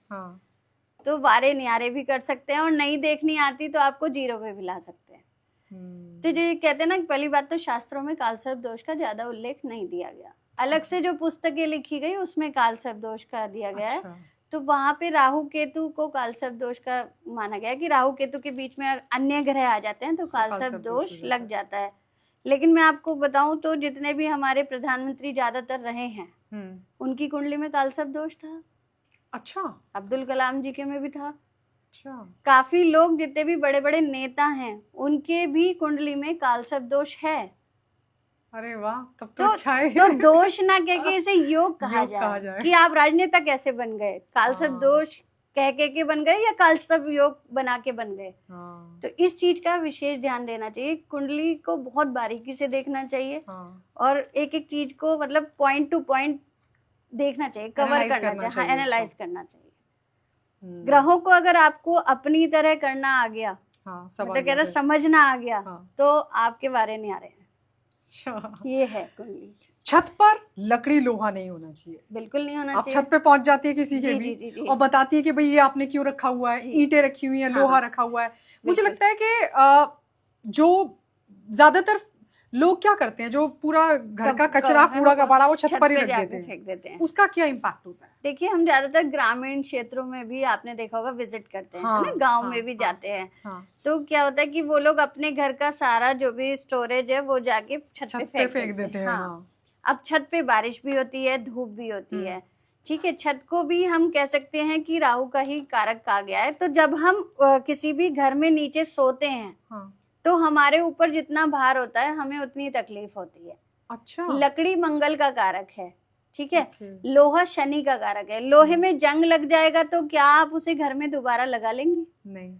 तो वारे न्यारे भी कर सकते हैं, और नहीं देखनी आती तो आपको जीरो पे भी ला सकते हैं। तो जो कहते हैं ना, पहली बात तो शास्त्रों में कालसर्प दोष का ज्यादा उल्लेख नहीं दिया गया। अलग से जो पुस्तकें लिखी गई उसमें कालसर्प दोष का दिया गया है। तो वहां पे राहु केतु को कालसर्प दोष का माना गया कि राहु केतु के बीच में अन्य ग्रह आ जाते हैं तो कालसर्प दोष लग जाता है। लेकिन मैं आपको बताऊं तो जितने भी हमारे प्रधानमंत्री ज्यादातर रहे हैं, उनकी कुंडली में कालसर्प दोष था। अच्छा, अब्दुल कलाम जी के में भी था। अच्छा, काफी लोग जितने भी बड़े बड़े नेता हैं उनके भी कुंडली में कालसर्प दोष है। अरे वाह, तब तो अच्छा है। तो दोष ना कह के इसे योग कहा जाए कि आप राजनेता कैसे बन गए, कालसर्प दोष कह के बन गए या कालसर्प योग बना के बन गए। तो इस चीज का विशेष ध्यान देना चाहिए। कुंडली को बहुत बारीकी से देखना चाहिए, और एक एक चीज को मतलब पॉइंट टू पॉइंट देखना चाहिए, कवर करना चाहिए, एनालाइज करना चाहिए। ग्रहों को अगर आपको अपनी तरह करना आ गया, मतलब कह रहा समझना आ गया, तो आपके बारे नहीं आ रहे हैं। ये है कुंडली। छत पर लकड़ी लोहा नहीं होना चाहिए, बिल्कुल नहीं होना चाहिए। आप छत पे पहुंच जाती है किसी के भी और बताती है कि भाई ये आपने क्यों रखा हुआ है, ईंटें रखी हुई हैं, लोहा रखा हुआ है। मुझे लगता है कि जो ज्यादातर लोग क्या करते हैं, जो पूरा घर का कचरा कूड़ा कबाड़ा वो छत पर ही फेंक देते हैं, उसका क्या इम्पैक्ट होता है? देखिए, हम ज्यादातर ग्रामीण क्षेत्रों में भी आपने देखा होगा विजिट करते हैं, ना, गांव में भी जाते हैं। तो क्या होता है कि वो लोग अपने घर का सारा जो भी स्टोरेज है वो जाके छत पे फेंक देते हैं। अब छत पे बारिश भी होती है, धूप भी होती है, ठीक है। छत को भी हम कह सकते हैं कि राहु का ही कारक कहा गया है। तो जब हम किसी भी घर में नीचे सोते हैं तो हमारे ऊपर जितना भार होता है हमें उतनी तकलीफ होती है। अच्छा, लकड़ी मंगल का कारक है, ठीक है। लोहा शनि का कारक है। लोहे में जंग लग जाएगा तो क्या आप उसे घर में दोबारा लगा लेंगे? नहीं।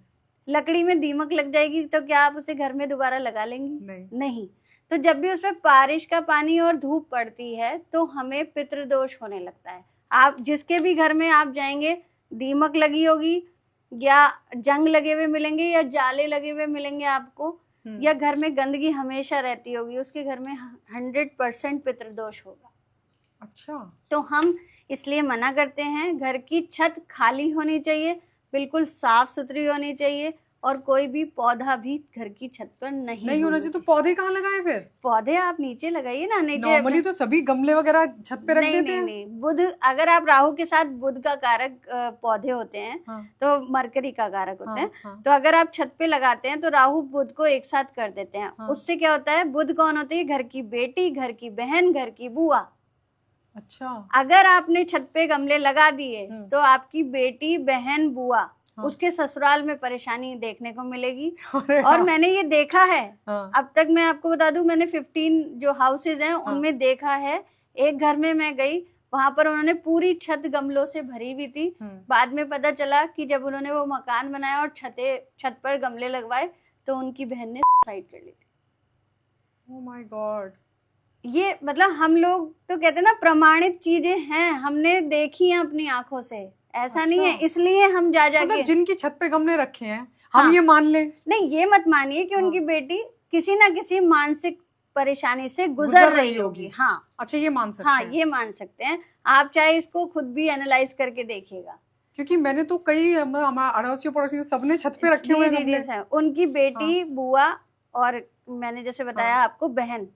लकड़ी में दीमक लग जाएगी तो क्या आप उसे घर में दोबारा लगा लेंगी? नहीं। तो जब भी उसमें बारिश का पानी और धूप पड़ती है तो हमें पितृदोष होने लगता है। आप जिसके भी घर में आप जाएंगे दीमक लगी होगी या जंग लगे हुए मिलेंगे या जाले लगे हुए मिलेंगे आपको, या घर में गंदगी हमेशा रहती होगी, उसके घर में 100% पितृदोष होगा। अच्छा। तो हम इसलिए मना करते हैं, घर की छत खाली होनी चाहिए, बिल्कुल साफ सुथरी होनी चाहिए, और कोई भी पौधा भी घर की छत पर नहीं होना चाहिए। तो पौधे कहाँ लगाए फिर? पौधे आप नीचे लगाइए ना। नीचे नॉर्मली तो सभी गमले वगैरह छत पे रख देते हैं। नहीं, बुध, अगर आप राहु के साथ बुध का कारक पौधे होते हैं, तो मरकरी का कारक होते हैं, तो अगर आप छत पे लगाते हैं तो राहु बुध को एक साथ कर देते हैं। उससे क्या होता है, बुध कौन होती है? घर की बेटी, घर की बहन, घर की बुआ। अच्छा। अगर आपने छत पे गमले लगा दिए तो आपकी बेटी, बहन, बुआ, उसके ससुराल में परेशानी देखने को मिलेगी। और मैंने ये देखा है। अब तक मैं आपको बता दूं, मैंने 15 जो हाउसेज हैं उनमें देखा है। एक घर में मैं गई, वहां पर उन्होंने पूरी छत गमलों से भरी हुई थी। बाद में पता चला कि जब उन्होंने वो मकान बनाया और छत पर गमले लगवाए तो उनकी बहन ने सुसाइड कर ली थी। Oh my God. ये मतलब हम लोग तो कहते हैं ना, प्रमाणित चीजें हैं, हमने देखी हैं अपनी आंखों से, ऐसा अच्छा। नहीं है इसलिए हम जा मतलब जिनकी छत पे गमले रखे हैं हम ये मान ले? नहीं, ये मत मानिए कि उनकी बेटी किसी ना किसी मानसिक परेशानी से गुजर रही होगी। हाँ, अच्छा, ये मान सकते हैं। हाँ, ये मान सकते हैं। आप चाहे इसको खुद भी एनालाइज करके देखिएगा, क्योंकि मैंने तो कई हमारे अड़ोसियों पड़ोसियों सबने छत पे रखे हुए हैं। उनकी बेटी, बुआ, और मैंने जैसे बताया आपको बहन,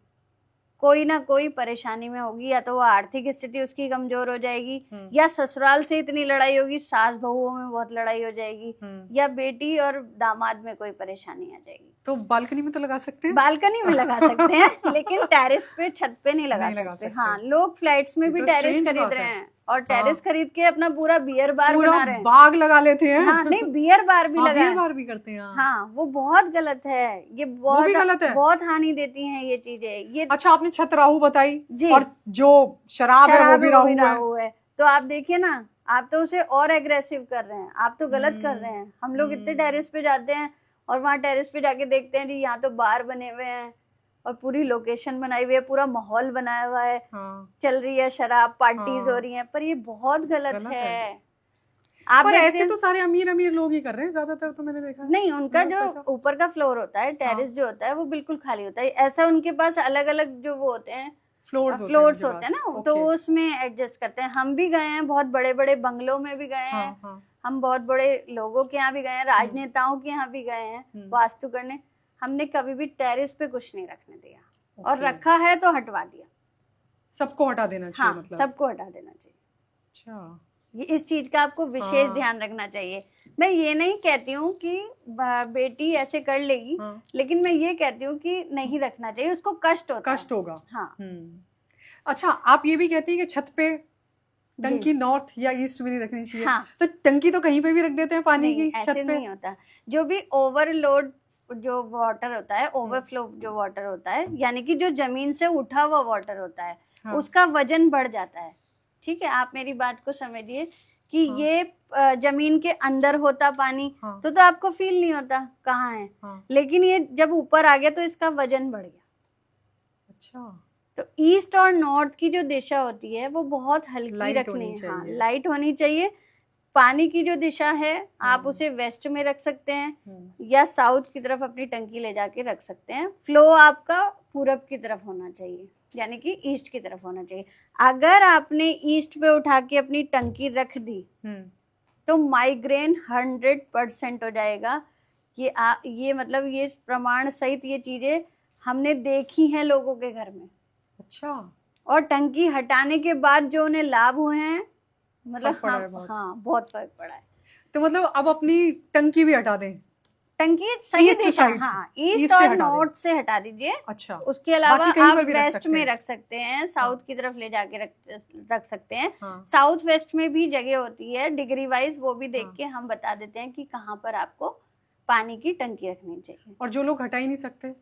कोई ना कोई परेशानी में होगी। या तो वो आर्थिक स्थिति उसकी कमजोर हो जाएगी, या ससुराल से इतनी लड़ाई होगी, सास बहुओं में बहुत लड़ाई हो जाएगी, या बेटी और दामाद में कोई परेशानी आ जाएगी। तो बालकनी में तो लगा सकते हैं? बालकनी में लगा सकते हैं लेकिन टेरेस पे, छत पे नहीं लगा सकते। हाँ, लोग फ्लैट्स में भी टेरेस खरीद रहे हैं और टेरेस खरीद के अपना पूरा बियर बार बना रहे हैं, बाग लगा लेते हैं। हाँ, नहीं, बियर बार भी बियर बार भी करते हैं। हाँ, वो बहुत गलत है। ये बहुत गलत है, बहुत हानि देती हैं ये चीजें। ये अच्छा, आपने छत राहु बताई जी, और जो शराब है वो भी राहु है। तो आप देखिए ना, आप तो उसे और एग्रेसिव कर रहे हैं, आप तो गलत कर रहे हैं। हम लोग इतने टेरेस पे जाते हैं और वहाँ टेरेस पे जाके देखते हैं जी, यहाँ तो बार बने हुए हैं और पूरी लोकेशन बनाई हुई है, पूरा माहौल बनाया हुआ है, चल रही है शराब, पार्टीज हो रही हैं, पर ये बहुत गलत है। आप पर ऐसे तो सारे अमीर अमीर लोग ही कर रहे हैं ज्यादातर, तो मैंने देखा नहीं। उनका जो ऊपर का फ्लोर होता है, टेरेस जो होता है, वो बिल्कुल खाली होता है। ऐसा उनके पास अलग अलग जो वो होते हैं, फ्लोर्स होते हैं ना, तो उसमें एडजस्ट करते हैं। हम भी गए हैं, बहुत बड़े बड़े बंगलों में भी गए हैं, हम बहुत बड़े लोगों के यहाँ भी गए हैं, राजनेताओं के यहाँ भी गए हैं वास्तु करने। हमने कभी भी टेरेस पे कुछ नहीं रखने दिया, और रखा है तो हटवा दिया। सबको हटा देना चाहिए? हाँ, मतलब सबको हटा देना चाहिए। अच्छा, ये इस चीज का आपको विशेष ध्यान रखना चाहिए। मैं ये नहीं कहती हूँ कि बेटी ऐसे कर लेगी, लेकिन मैं ये कहती हूँ कि नहीं रखना चाहिए, उसको कष्ट होगा। हाँ। अच्छा, आप ये भी कहती हैं कि छत पे टंकी नॉर्थ या ईस्ट में नहीं रखनी चाहिए? हाँ। तो टंकी तो कहीं पे भी रख देते हैं पानी की, छत पे नहीं होता। जो भी ओवरलोड जो वाटर होता है, ओवरफ्लो जो वाटर होता है, यानी कि जो जमीन से उठा हुआ वाटर होता है, उसका वजन बढ़ जाता है। ठीक है, आप मेरी बात को समझिए कि ये जमीन के अंदर होता पानी, तो आपको फील नहीं होता कहाँ है, लेकिन ये जब ऊपर आ गया तो इसका वजन बढ़ गया। अच्छा, तो ईस्ट और नॉर्थ की जो दिशा होती है वो बहुत हल्की रखनी है। हाँ, लाइट होनी चाहिए। पानी की जो दिशा है आप उसे वेस्ट में रख सकते हैं, या साउथ की तरफ अपनी टंकी ले जाके रख सकते हैं। फ्लो आपका पूरब की तरफ होना चाहिए, यानी कि ईस्ट की तरफ होना चाहिए। अगर आपने ईस्ट पे उठा के अपनी टंकी रख दी तो माइग्रेन 100% हो जाएगा। ये मतलब ये प्रमाण सहित ये चीजें हमने देखी हैं लोगों के घर में। अच्छा, और टंकी हटाने के बाद जो उन्हें लाभ हुए हैं, मतलब बहुत फर्क पड़ा है। तो मतलब अब अपनी टंकी भी हटा दें? टंकी सही दिशा, हाँ, ईस्ट और नॉर्थ से हटा दीजिए। अच्छा, उसके अलावा आप वेस्ट में रख सकते हैं, साउथ की तरफ ले जाके रख सकते हैं। साउथ वेस्ट में भी जगह होती है डिग्री वाइज, वो भी देख के हम बता देते हैं कि कहाँ पर आपको पानी की टंकी रखनी चाहिए। और जो लोग हटा ही नहीं सकते,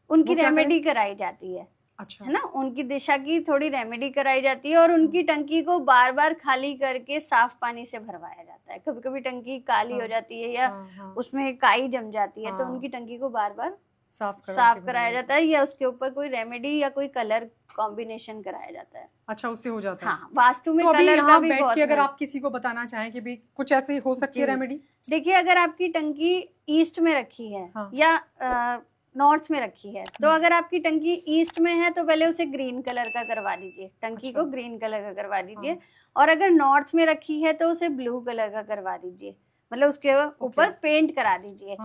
उनकी रेमेडी कराई जाती है। अच्छा, है ना, उनकी दिशा की थोड़ी रेमेडी कराई जाती है और उनकी टंकी को बार बार खाली करके साफ पानी से भरवाया जाता है। जाता है, कभी कभी टंकी काली हो जाती है या उसमें काई जम जाती है, तो उनकी टंकी को बार बार साफ कराया जाता है या उसके ऊपर कोई रेमेडी या कोई कलर कॉम्बिनेशन कराया जाता है। अच्छा, उससे हो जाता है। हाँ, वास्तु में तो कलर का भी बहुत। अगर आप किसी को बताना चाहें कि भी कुछ ऐसे हो सकती है रेमेडी? देखिए, अगर आपकी टंकी ईस्ट में रखी है या नॉर्थ में रखी है, तो अगर आपकी टंकी ईस्ट में है तो पहले उसे ग्रीन कलर का करवा दीजिए, टंकी को ग्रीन कलर का करवा दीजिए। और अगर नॉर्थ में रखी है तो उसे ब्लू कलर का करवा दीजिए, मतलब उसके ऊपर पेंट करा दीजिए।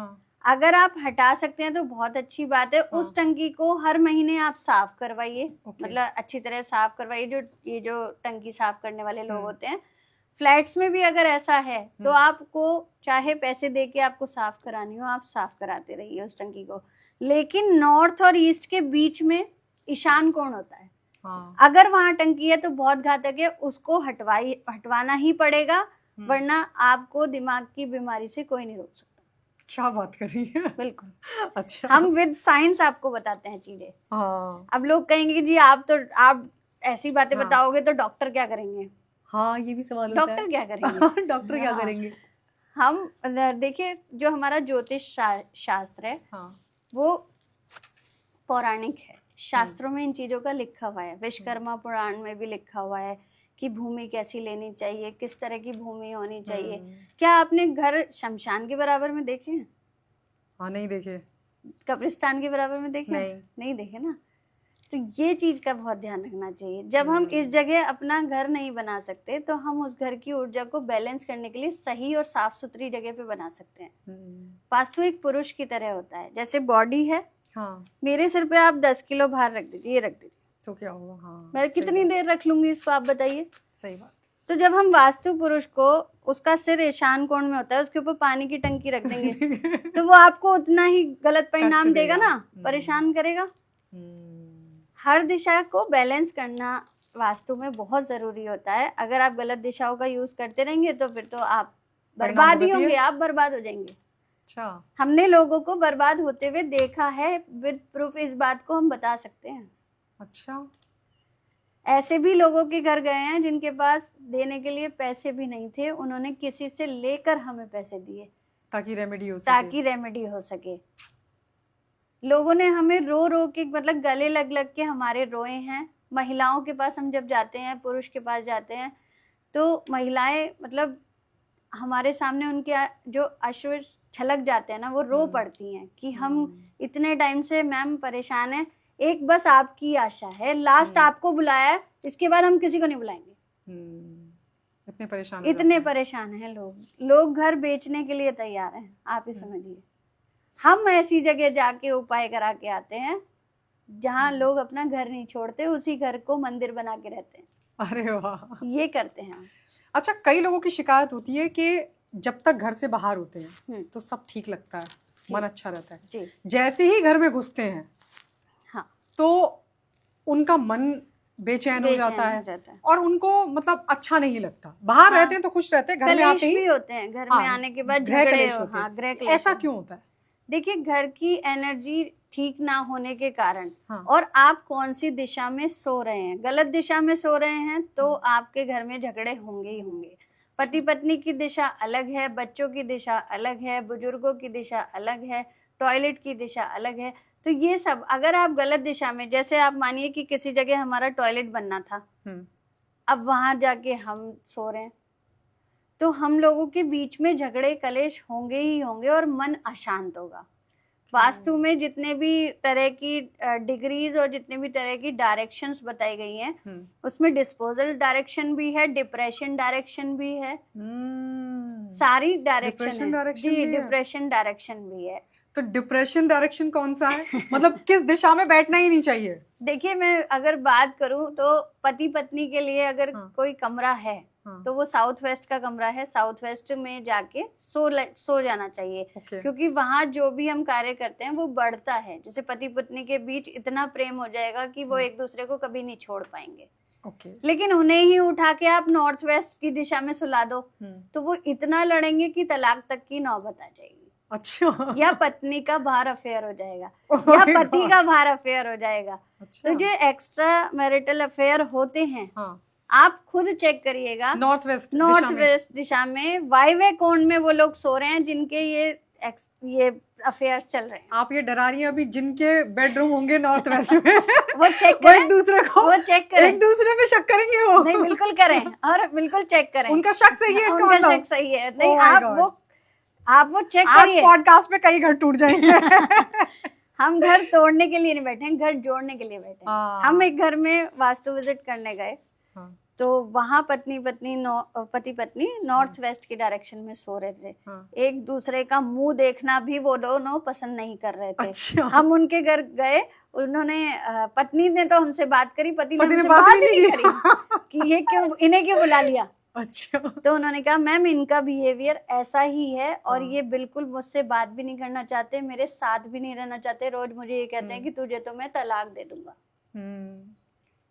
अगर आप हटा सकते हैं तो बहुत अच्छी बात है। उस टंकी को हर महीने आप साफ करवाइए, मतलब अच्छी तरह साफ करवाइए। ये जो टंकी साफ करने वाले लोग होते हैं, फ्लैट्स में भी अगर ऐसा है तो आपको चाहे पैसे दे के आपको साफ करानी हो, आप साफ कराते रहिए उस टंकी को। लेकिन नॉर्थ और ईस्ट के बीच में ईशान कोण होता है, अगर वहां टंकी है तो बहुत घातक है, उसको हटवाना ही पड़ेगा, वरना आपको दिमाग की बीमारी से कोई नहीं रोक सकता। क्या बात कर रही है? बिल्कुल। अच्छा, हम विद साइंस आपको बताते हैं चीजें। अब लोग कहेंगे कि जी आप ऐसी बातें बताओगे तो डॉक्टर क्या करेंगे? हाँ, ये भी सवाल होता है। डॉक्टर क्या करेंगे? डॉक्टर क्या करेंगे? हम देखिए, जो हमारा ज्योतिष शास्त्र है वो पौराणिक है। शास्त्रों में इन चीजों का लिखा हुआ है, विश्वकर्मा पुराण में भी लिखा हुआ है कि भूमि कैसी लेनी चाहिए, किस तरह की भूमि होनी चाहिए। क्या आपने घर शमशान के बराबर में देखे हैं? हाँ, नहीं देखे। कब्रिस्तान के बराबर में देखे? नहीं देखे ना। तो ये चीज का बहुत ध्यान रखना चाहिए। जब हम इस जगह अपना घर नहीं बना सकते तो हम उस घर की ऊर्जा को बैलेंस करने के लिए सही और साफ सुथरी जगह पे बना सकते हैं। वास्तु एक पुरुष की तरह होता है, जैसे बॉडी है। मेरे सिर पे आप 10 किलो भार रख दीजिए, ये रख दीजिए, तो क्या होगा? मैं कितनी देर रख लूंगी इसको, आप बताइए। सही बात। तो जब हम वास्तु पुरुष को, उसका सिर ईशान कोण में होता है, उसके ऊपर पानी की टंकी रख देंगे तो वो आपको उतना ही गलत परिणाम देगा ना, परेशान करेगा। हर दिशा को बैलेंस करना वास्तु में बहुत जरूरी होता है। अगर आप गलत दिशाओं का यूज करते रहेंगे तो फिर तो आप बर्बाद ही होंगे, आप बर्बाद हो जाएंगे। अच्छा, हमने लोगों को बर्बाद होते हुए देखा है, विद प्रूफ इस बात को हम बता सकते हैं। अच्छा, ऐसे भी लोगों के घर गए हैं जिनके पास देने के लिए पैसे भी नहीं थे, उन्होंने किसी से लेकर हमें पैसे दिए ताकि रेमेडी हो सके। लोगों ने हमें रो रो के, मतलब गले लग लग के हमारे रोए हैं। महिलाओं के पास हम जब जाते हैं, पुरुष के पास जाते हैं, तो महिलाएं मतलब हमारे सामने उनके जो अश्रु छलक जाते हैं ना, वो रो पड़ती हैं कि हम इतने टाइम से मैम परेशान हैं, एक बस आपकी आशा है, लास्ट आपको बुलाया है, इसके बाद हम किसी को नहीं बुलाएंगे। इतने परेशान हैं लोग घर बेचने के लिए तैयार हैं, आप ही समझिए। हम ऐसी जगह जाके उपाय करा के आते हैं जहाँ लोग अपना घर नहीं छोड़ते, उसी घर को मंदिर बना के रहते हैं। अरे वाह, ये करते हैं। अच्छा, कई लोगों की शिकायत होती है कि जब तक घर से बाहर होते हैं तो सब ठीक लगता है, मन अच्छा रहता है, जैसे ही घर में घुसते हैं तो उनका मन बेचैन हो जाता है और उनको मतलब अच्छा नहीं लगता। बाहर रहते हैं तो खुश रहते हैं, घर में आते ही होते हैं, घर में आने के बाद झगड़े। ऐसा क्यों होता है? देखिए, घर की एनर्जी ठीक ना होने के कारण और आप कौन सी दिशा में सो रहे हैं, गलत दिशा में सो रहे हैं तो आपके घर में झगड़े होंगे ही होंगे। पति पत्नी की दिशा अलग है, बच्चों की दिशा अलग है, बुजुर्गों की दिशा अलग है, टॉयलेट की दिशा अलग है। तो ये सब अगर आप गलत दिशा में, जैसे आप मानिए कि किसी जगह हमारा टॉयलेट बनना था, अब वहां जाके हम सो रहे हैं, तो हम लोगों के बीच में झगड़े कलेश होंगे ही होंगे और मन अशांत होगा। वास्तु में जितने भी तरह की डिग्रीज और जितने भी तरह की डायरेक्शंस बताई गई हैं, उसमें डिस्पोजल डायरेक्शन भी है, डिप्रेशन डायरेक्शन भी है, सारी डायरेक्शन है जी, डिप्रेशन डायरेक्शन भी है। तो डिप्रेशन डायरेक्शन कौन सा है? मतलब किस दिशा में बैठना ही नहीं चाहिए? देखिए, मैं अगर बात करूं तो पति पत्नी के लिए अगर कोई कमरा है तो वो साउथ वेस्ट का कमरा है, साउथ वेस्ट में जाके सो जाना चाहिए। क्योंकि वहां जो भी हम कार्य करते हैं वो बढ़ता है। जैसे पति पत्नी के बीच इतना प्रेम हो जाएगा कि वो एक दूसरे को कभी नहीं छोड़ पाएंगे। लेकिन उन्हें ही उठा के आप नॉर्थ वेस्ट की दिशा में सुला दो तो वो इतना लड़ेंगे कि तलाक तक की नौबत आ जाएगी। अच्छा, या पत्नी का बाहर अफेयर हो जाएगा या पति का बाहर अफेयर हो जाएगा। तो जो एक्स्ट्रा मैरिटल अफेयर होते हैं, आप खुद चेक करिएगा, नॉर्थ वेस्ट दिशा में वायव्य कोण में वो लोग सो रहे हैं जिनके ये अफेयर्स चल रहे हैं। आप ये डरा रही हैं अभी जिनके बेडरूम होंगे नॉर्थ वेस्ट में वो चेक करें, एक दूसरे को, वो चेक करें, एक दूसरे पे शक करेंगे वो। नहीं, बिल्कुल करें और बिल्कुल चेक करें। उनका शक सही है, इसका मतलब शक सही है। नहीं, आप वो चेक करिए। आज पॉडकास्ट में कई घर टूट जाएंगे। हम घर तोड़ने के लिए नहीं बैठे हैं, घर जोड़ने के लिए बैठे हैं। हम एक घर में वास्तु विजिट करने गए, तो वहाँ पति पत्नी नॉर्थ वेस्ट की डायरेक्शन में सो रहे थे। एक दूसरे का मुंह देखना भी वो दोनों पसंद नहीं कर रहे थे। अच्छा। हम उनके घर गए, उन्होंने पत्नी ने तो हमसे बात करी, पति ने हमसे बात नहीं करी कि ये क्यों, इन्हें क्यों बुला लिया। अच्छा। तो उन्होंने कहा मैम इनका बिहेवियर ऐसा ही है और ये बिल्कुल मुझसे बात भी नहीं करना चाहते, मेरे साथ भी नहीं रहना चाहते, रोज मुझे ये कहते हैं कि तुझे तो मैं तलाक दे दूंगा।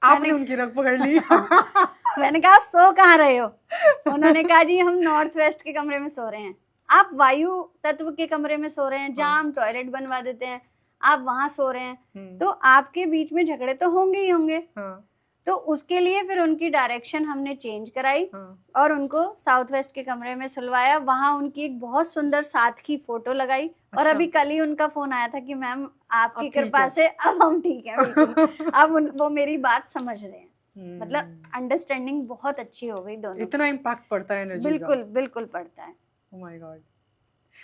आपने उनकी रग पकड़ ली। मैंने कहा आप सो कहाँ रहे हो? उन्होंने कहा जी हम नॉर्थ वेस्ट के कमरे में सो रहे हैं। आप वायु तत्व के कमरे में सो रहे हैं जहाँ हम टॉयलेट बनवा देते हैं, आप वहां सो रहे हैं, तो आपके बीच में झगड़े तो होंगे ही होंगे। तो उसके लिए फिर उनकी डायरेक्शन हमने चेंज कराई और उनको साउथ वेस्ट के कमरे में सुलवाया। वहां उनकी एक बहुत सुंदर साथ की फोटो लगाई। और अभी कल ही उनका फोन आया था कि मैम आपकी कृपा से अब हम ठीक हैं, बिल्कुल। अब वो मेरी बात समझ रहे हैं। मतलब अंडरस्टैंडिंग बहुत अच्छी हो गई दोनों। इतना इम्पैक्ट पड़ता है एनर्जी का? बिल्कुल बिल्कुल पड़ता है। Oh my God.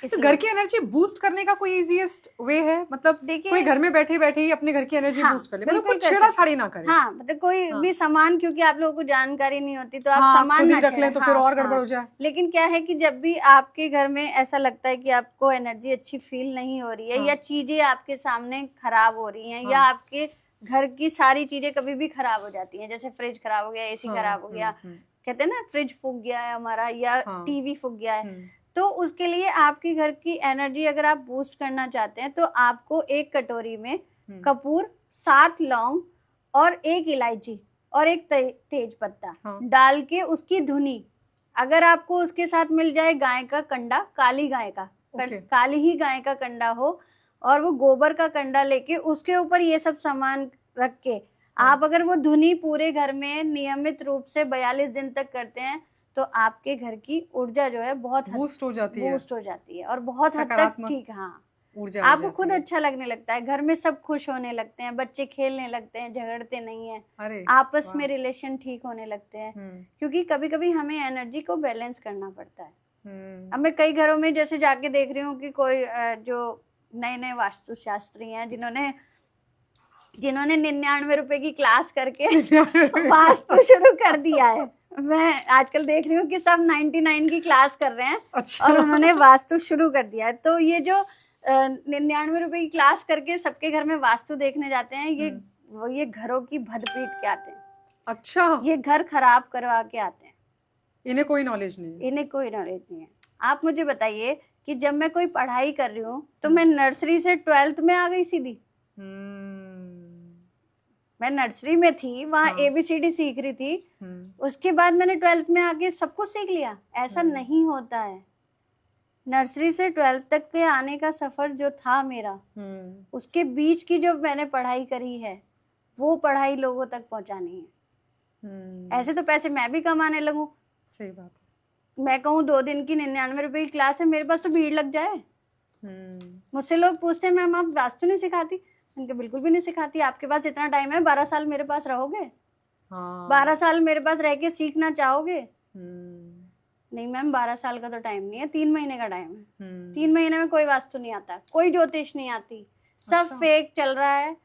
तो घर की एनर्जी बूस्ट करने का कोई इजीएस्ट वे है? मतलब देखिए, कोई घर में बैठे बैठे ही अपने घर की एनर्जी बूस्ट कर ले, मतलब कुछ छेड़ाछाड़ी ना करे। हाँ, मतलब कोई भी सामान, क्योंकि आप लोगों को जानकारी नहीं होती तो आप सामान खुद ही रख लें तो फिर और गड़बड़ हो जाए। लेकिन क्या है कि जब भी आपके घर में ऐसा लगता है कि आपको एनर्जी अच्छी फील नहीं हो रही है या चीजें आपके सामने खराब हो रही हैं या आपके घर की सारी चीजें कभी भी खराब हो जाती हैं, जैसे फ्रिज खराब हो गया, एसी खराब हो गया, कहते हैं ना फ्रिज फूक गया है हमारा, या टीवी फूक गया है, तो उसके लिए आपके घर की एनर्जी अगर आप बूस्ट करना चाहते हैं तो आपको एक कटोरी में कपूर, 7 लौंग और 1 इलायची और 1 तेज पत्ता डाल के उसकी धुनी, अगर आपको उसके साथ मिल जाए गाय का कंडा, काली गाय का काली ही गाय का कंडा हो और वो गोबर का कंडा लेके उसके ऊपर ये सब सामान रख के आप अगर वो धुनी पूरे घर में नियमित रूप से 42 दिन तक करते हैं तो आपके घर की ऊर्जा जो है बहुत बूस्ट हो जाती है और बहुत हद तक ठीक, ऊर्जा आपको खुद अच्छा लगने लगता है, घर में सब खुश होने लगते हैं, बच्चे खेलने लगते हैं, झगड़ते नहीं है, आपस में रिलेशन ठीक होने लगते हैं। क्योंकि कभी कभी हमें एनर्जी को बैलेंस करना पड़ता है। अब मैं कई घरों में जैसे जाके देख रही हूँ कि कोई जो नए वास्तुशास्त्री हैं जिन्होंने 99 रुपए की क्लास करके वास्तु शुरू कर दिया है। मैं आजकल देख रही हूँ कि सब 99 की क्लास कर रहे हैं। अच्छा। और उन्होंने वास्तु शुरू कर दिया है। तो ये जो 99 रुपए की क्लास करके सबके घर में वास्तु देखने जाते हैं, ये घरों की भद पीट के आते हैं। अच्छा। ये घर खराब करवा के आते हैं। इन्हें कोई नॉलेज नहीं है। आप मुझे बताइए कि जब मैं कोई पढ़ाई कर रही हूँ तो मैं नर्सरी से 12th में आ गई सीधी। मैं नर्सरी में थी, वहाँ ABCD सीख रही थी, उसके बाद मैंने 12th में आके सब कुछ सीख लिया। ऐसा नहीं होता है। नर्सरी से 12th तक के आने का सफर जो था मेरा, उसके बीच की जो मैंने पढ़ाई करी है वो पढ़ाई लोगों तक पहुंचानी है। ऐसे तो पैसे मैं भी कमाने लगूं। सही बात है। मैं कहूँ 2 दिन की 99 रुपए की क्लास है, मेरे पास तो भीड़ लग जाए। मुझसे लोग पूछते हैं मैम आप वास्तु नहीं सिखाती? उनके बिल्कुल भी नहीं सिखाती। आपके पास इतना टाइम है, 12 साल मेरे पास रहोगे? 12 साल मेरे पास रह के सीखना चाहोगे? नहीं मैम, 12 साल का तो टाइम नहीं है, 3 महीने का टाइम है। 3 महीने में कोई वास्तु नहीं आता, कोई ज्योतिष नहीं आती, सब फेक चल रहा है।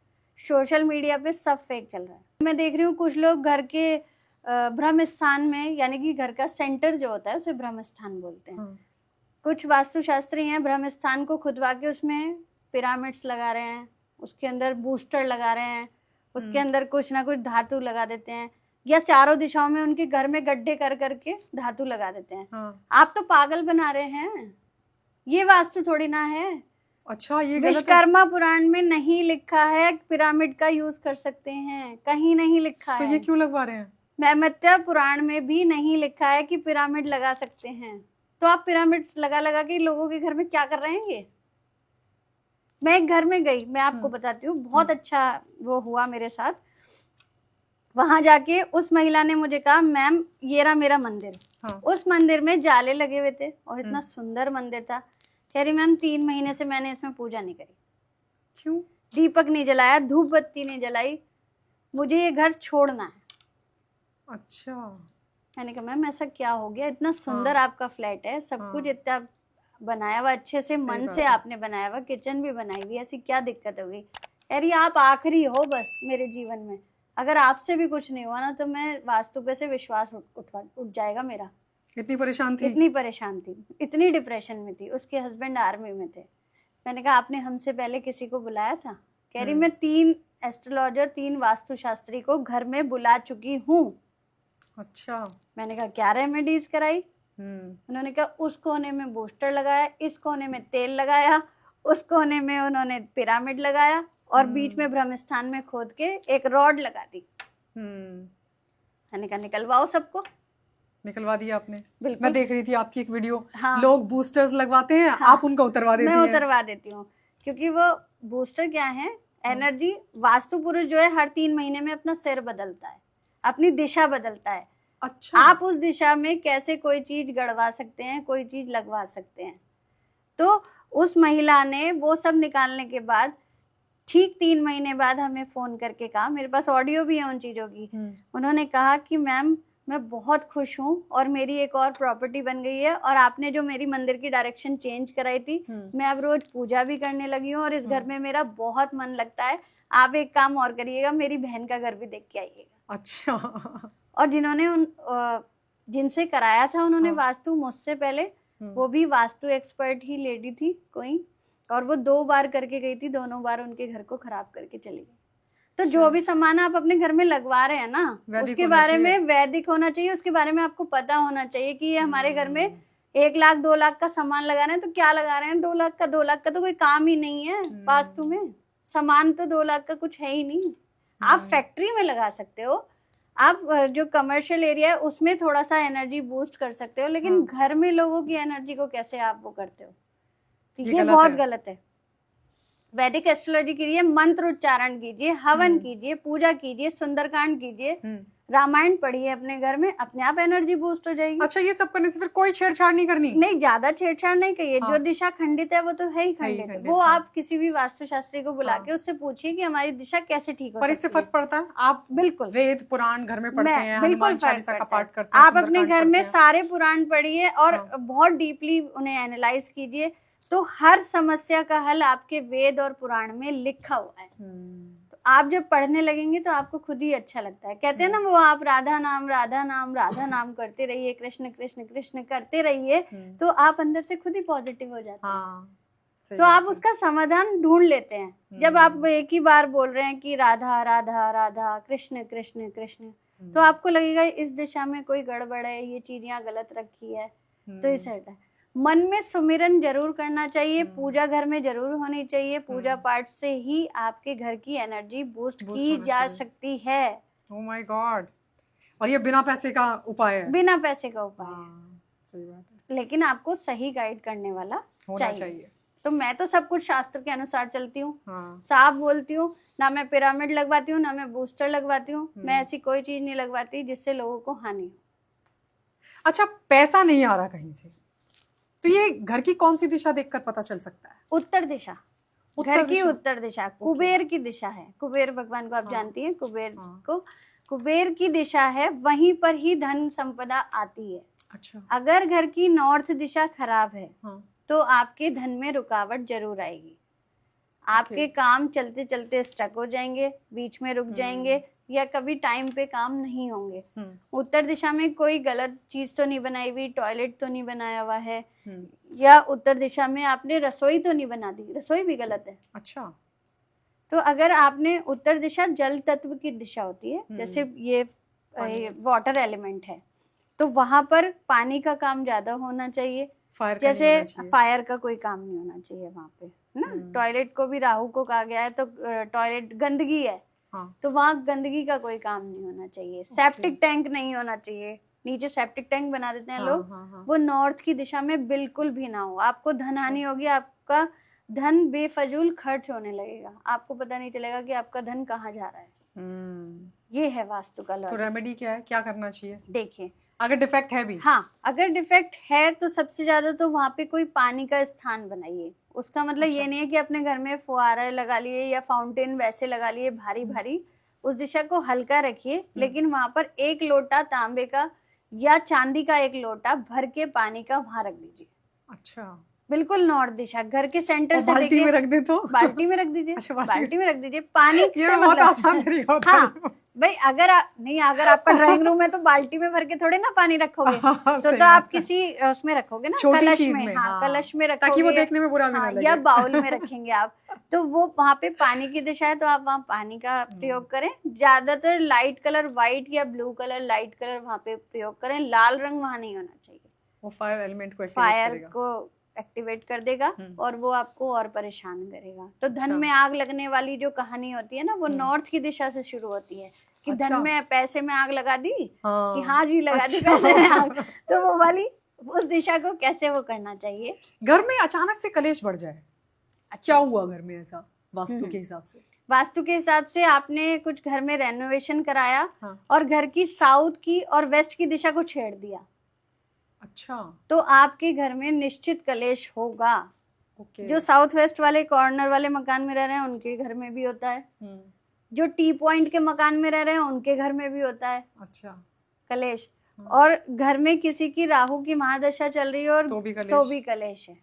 सोशल मीडिया पे सब फेक चल रहा है। मैं देख रही हूँ कुछ लोग घर के ब्रह्म स्थान में, यानी कि घर का सेंटर जो होता है उसे ब्रह्म स्थान बोलते हैं। कुछ वास्तुशास्त्री हैं, ब्रह्म स्थान को खुदवा के उसमें पिरामिड्स लगा रहे हैं, उसके अंदर बूस्टर लगा रहे हैं, उसके अंदर कुछ ना कुछ धातु लगा देते हैं, या चारों दिशाओं में उनके घर में गड्ढे कर करके धातु लगा देते हैं। आप तो पागल बना रहे हैं। ये वास्तु थोड़ी ना है। अच्छा, ये विश्वकर्मा पुराण में नहीं लिखा है पिरामिड का यूज कर सकते हैं, कहीं नहीं लिखा है। तो ये क्यों लगवा रहे हैं? मैमत्य पुराण में भी नहीं लिखा है कि पिरामिड लगा सकते हैं। तो आप पिरामिड लगा लगा के लोगों के घर में क्या कर रहे हैं? ये मैं एक घर में गई, मैं आपको बताती हूँ, बहुत अच्छा वो हुआ मेरे साथ। वहां जाके उस महिला ने मुझे कहा, मैम ये रहा मेरा मंदिर। हाँ। उस मंदिर में जाले लगे हुए थे और इतना सुंदर मंदिर था। कह रही मैम 3 महीने से मैंने इसमें पूजा नहीं करी। क्यों? दीपक नहीं जलाया, धूप बत्ती नहीं जलाई, मुझे ये घर छोड़ना है। अच्छा। मैंने कहा मैम ऐसा क्या हो गया, इतना सुंदर आपका फ्लैट है, सब कुछ इतना बनाया हुआ अच्छे से, मन से आपने बनाया हुआ, किचन भी बनाई हुई, ऐसी क्या दिक्कत हो गई? कह रही आप आखिरी हो बस मेरे जीवन में, अगर आपसे भी कुछ नहीं हुआ ना तो मैं वास्तु पे से विश्वास उठ जाएगा मेरा। इतनी परेशान थी? इतनी परेशान थी, इतनी डिप्रेशन में थी। उसके हस्बैंड आर्मी में थे। मैंने कहा आपने हमसे पहले किसी को बुलाया था? कह रही मैं 3 एस्ट्रोलॉजर 3 वास्तुशास्त्री को घर में बुला चुकी हूँ। अच्छा। मैंने कहा क्या रेमेडीज कराई? उन्होंने कहा उस कोने में बूस्टर लगाया, इस कोने में तेल लगाया, उस कोने में उन्होंने पिरामिड लगाया और बीच में ब्रह्मस्थान में खोद के एक रॉड लगा दी। मैंने कहा निकलवाओ सबको। निकलवा दिया आपने? बिल्कुल। मैं देख रही थी आपकी एक वीडियो। हाँ। लोग बूस्टर्स लगवाते हैं, हाँ। आप उनका उतरवा देती हैं? मैं उतरवा देती हूँ, क्योंकि वो बूस्टर क्या है, एनर्जी। वास्तु पुरुष जो है हर 3 महीने में अपना सिर बदलता है, अपनी दिशा बदलता है। अच्छा। आप उस दिशा में कैसे कोई चीज गड़वा सकते हैं, कोई चीज लगवा सकते हैं। तो उस महिला ने वो सब निकालने के बाद ठीक 3 महीने बाद हमें फोन करके कहा, मेरे पास ऑडियो भी है उन चीजों की। उन्होंने कहा कि मैम मैं बहुत खुश हूँ और मेरी एक और प्रॉपर्टी बन गई है, और आपने जो मेरी मंदिर की डायरेक्शन चेंज कराई थी, मैं अब रोज पूजा भी करने लगी हूँ और इस घर में मेरा बहुत मन लगता है। आप एक काम और करिएगा, मेरी बहन का घर भी देख के आइएगा। अच्छा। और जिन्होंने जिनसे कराया था उन्होंने वास्तु मुझसे पहले, वो भी वास्तु एक्सपर्ट ही लेडी थी कोई, और वो 2 बार करके गई थी, दोनों बार उनके घर को खराब करके चली गई। तो जो भी सामान आप अपने घर में लगवा रहे हैं ना, उसके बारे में वैदिक होना चाहिए, उसके बारे में आपको पता होना चाहिए कि ये हमारे घर में 1 लाख 2 लाख का सामान लगा रहे हैं, तो क्या लगा रहे हैं? 2 लाख का 2 लाख का तो कोई काम ही नहीं है वास्तु में। सामान तो 2 लाख का कुछ है ही नहीं। आप फैक्ट्री में लगा सकते हो, आप जो कमर्शियल एरिया है उसमें थोड़ा सा एनर्जी बूस्ट कर सकते हो, लेकिन घर में लोगों की एनर्जी को कैसे आप वो करते हो? तो ये बहुत गलत है। वैदिक एस्ट्रोलॉजी के लिए मंत्र उच्चारण कीजिए, हवन कीजिए, पूजा कीजिए, सुंदरकांड कीजिए, रामायण पढ़िए अपने घर में, अपने आप एनर्जी बूस्ट हो जाएगी। अच्छा, ये सब करने से फिर कोई छेड़छाड़ नहीं करनी? नहीं, ज्यादा छेड़छाड़ नहीं करिए। जो दिशा खंडित है वो तो है ही खंडित है। वो आप किसी भी वास्तुशास्त्री को बुला के उससे पूछिए कि हमारी दिशा कैसे ठीक हो सकती है। पर इससे फर्क पड़ता है? आप बिल्कुल वेद पुराण घर में पढ़ते हैं, बिल्कुल चालीसा का पाठ करते हैं, आप अपने घर में सारे पुराण पढ़िए और बहुत डीपली उन्हें एनालाइज कीजिए, तो हर समस्या का हल आपके वेद और पुराण में लिखा हुआ है। तो आप जब पढ़ने लगेंगे तो आपको खुद ही अच्छा लगता है। कहते हैं ना वो, आप राधा नाम राधा नाम राधा नाम करते रहिए, कृष्ण कृष्ण कृष्ण करते रहिए, तो आप अंदर से खुद ही पॉजिटिव हो जाते हैं। तो आप उसका समाधान ढूंढ लेते हैं। जब आप एक ही बार बोल रहे हैं कि राधा राधा राधा कृष्ण कृष्ण कृष्ण, तो आपको लगेगा इस दिशा में कोई गड़बड़ है, ये चीज यहाँ गलत रखी है, तो इसे हटा। मन में सुमिरन जरूर करना चाहिए, पूजा घर में जरूर होनी चाहिए। पूजा पाठ से ही आपके घर की एनर्जी बूस्ट की जा सकती है। Oh my God. और ये बिना पैसे का उपाय है? बिना पैसे का उपाय है। सही बात है। लेकिन आपको सही गाइड करने वाला होना चाहिए। तो मैं तो सब कुछ शास्त्र के अनुसार चलती हूँ, साफ बोलती हूँ, ना मैं पिरामिड लगवाती हूँ, ना मैं बूस्टर लगवाती हूँ। मैं ऐसी कोई चीज नहीं लगवाती जिससे लोगों को हानि हो। अच्छा, पैसा नहीं आ रहा कहीं से, तो ये घर की कौन सी दिशा देखकर पता चल सकता है? उत्तर दिशा, घर की उत्तर दिशा कुबेर की दिशा है। कुबेर भगवान को आप जानती हैं, कुबेर को, कुबेर की दिशा है, वहीं पर ही धन संपदा आती है। अच्छा। अगर घर की नॉर्थ दिशा खराब है तो आपके धन में रुकावट जरूर आएगी। आपके काम चलते चलते स्टक हो जाएंगे, बीच में रुक जाएंगे, या कभी टाइम पे काम नहीं होंगे। उत्तर दिशा में कोई गलत चीज तो नहीं बनाई हुई, टॉयलेट तो नहीं बनाया हुआ है, या उत्तर दिशा में आपने रसोई तो नहीं बना दी, रसोई भी गलत है। अच्छा। तो अगर आपने उत्तर दिशा जल तत्व की दिशा होती है, जैसे ये वाटर एलिमेंट है, तो वहां पर पानी का काम ज्यादा होना चाहिए। जैसे फायर का कोई काम नहीं होना चाहिए वहां पे, ना। टॉयलेट को भी राहु को कहा गया है, तो टॉयलेट गंदगी है, तो वहाँ गंदगी का कोई काम नहीं होना चाहिए। सेप्टिक टैंक नहीं होना चाहिए, नीचे सेप्टिक टैंक बना देते हैं लोग, वो नॉर्थ की दिशा में बिल्कुल भी ना हो। आपको धन हानि होगी, आपका धन बेफजूल खर्च होने लगेगा, आपको पता नहीं चलेगा कि आपका धन कहाँ जा रहा है। ये है वास्तु का तो लॉजिक। रेमेडी क्या है, क्या करना चाहिए? देखिए, अगर डिफेक्ट है भी, हाँ, अगर डिफेक्ट है तो सबसे ज्यादा तो वहां पे कोई पानी का स्थान बनाइए। उसका मतलब ये नहीं है कि अपने घर में फुहारा लगा लिए या फाउंटेन वैसे लगा लिए भारी भारी, उस दिशा को हल्का रखिए, लेकिन वहां पर 1 लोटा तांबे का या चांदी का 1 लोटा भर के पानी का वहां रख दीजिए। अच्छा, बिल्कुल नॉर्थ दिशा, घर के सेंटर से बाल्टी में रख दे तो? बाल्टी में रख दीजिए। अच्छा, बाल्टी में रख दीजिए पानी ये से, बहुत मतलब आसान तरीका होता है। हाँ भाई, अगर आपका ड्राइंग रूम है तो बाल्टी में भर के थोड़े ना पानी रखोगे, तो आप किसी उसमें रखोगे ना, कलश में, हाँ, कलश में रखोगे, ताकि वो देखने में बुरा भी ना लगे। या बाउल में रखेंगे आप, तो वो वहाँ पे पानी की दिशा है तो आप वहाँ पानी का प्रयोग करें। ज्यादातर लाइट कलर, व्हाइट या ब्लू कलर, लाइट कलर वहाँ पे प्रयोग करें। लाल रंग वहाँ नहीं होना चाहिए, वो फायर एलिमेंट को एक्टिवेट कर देगा और वो आपको और परेशान करेगा। तो धन में आग लगने वाली जो कहानी होती है ना, वो नॉर्थ की दिशा से शुरू होती है कि धन में, पैसे में आग लगा दी, कि हाँ जी लगा दी पैसे में आग, तो वो वाली उस दिशा को कैसे वो करना चाहिए। घर में अचानक से कलेश बढ़ जाए, क्या हुआ घर में ऐसा वास्तु के हिसाब से? वास्तु के हिसाब से आपने कुछ घर में रेनोवेशन कराया और घर की साउथ की और वेस्ट की दिशा को छेड़ दिया, अच्छा, तो आपके घर में निश्चित कलेश होगा। जो साउथ वेस्ट वाले कॉर्नर वाले मकान में रह रहे हैं उनके घर में भी होता है, जो टी पॉइंट के मकान में रह रहे हैं उनके घर में भी होता है, अच्छा, कलेश। और घर में किसी की राहु की महादशा चल रही है और तो भी कलेश है।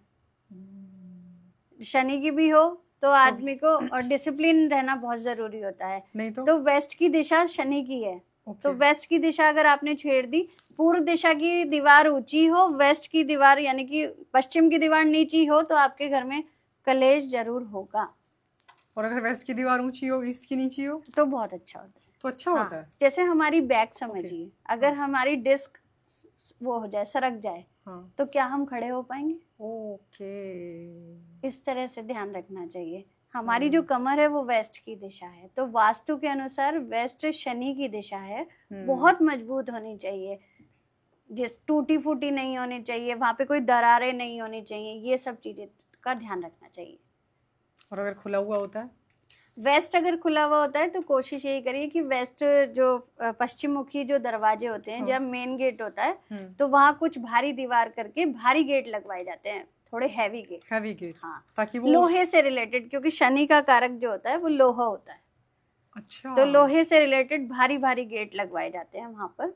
शनि की भी हो तो आदमी को और डिसिप्लिन रहना बहुत जरूरी होता है। नहीं तो वेस्ट की दिशा शनि की है, तो वेस्ट की दिशा अगर आपने छेड़ दी, पूर्व दिशा की दीवार ऊंची हो, वेस्ट की दीवार यानी कि पश्चिम की दीवार नीची हो, तो आपके घर में कलेश जरूर होगा। और अगर वेस्ट की दीवार ऊंची हो, ईस्ट की नीची हो, तो बहुत अच्छा होता है। तो अच्छा होता है। जैसे हमारी बैक समझिए, अगर हमारी डिस्क वो हो जाए, सरक जाए, तो क्या हम खड़े हो पाएंगे? इस तरह से ध्यान रखना चाहिए। हमारी जो कमर है वो वेस्ट की दिशा है, तो वास्तु के अनुसार वेस्ट शनि की दिशा है, बहुत मजबूत होनी चाहिए, जिस टूटी फूटी नहीं होनी चाहिए, वहां पे कोई दरारें नहीं होनी चाहिए, ये सब चीजें का ध्यान रखना चाहिए। और अगर खुला हुआ होता है, वेस्ट अगर खुला हुआ होता है तो कोशिश यही करिए कि वेस्ट जो पश्चिम मुखी जो दरवाजे होते हैं, जब मेन गेट होता है तो वहाँ कुछ भारी दीवार करके भारी गेट लगवाए जाते हैं, थोड़े हैवी गेट, हाँ, ताकि वो लोहे से रिलेटेड, क्योंकि शनि का कारक जो होता है वो लोहा होता है। अच्छा, तो लोहे से रिलेटेड भारी भारी गेट लगवाए जाते हैं वहां पर,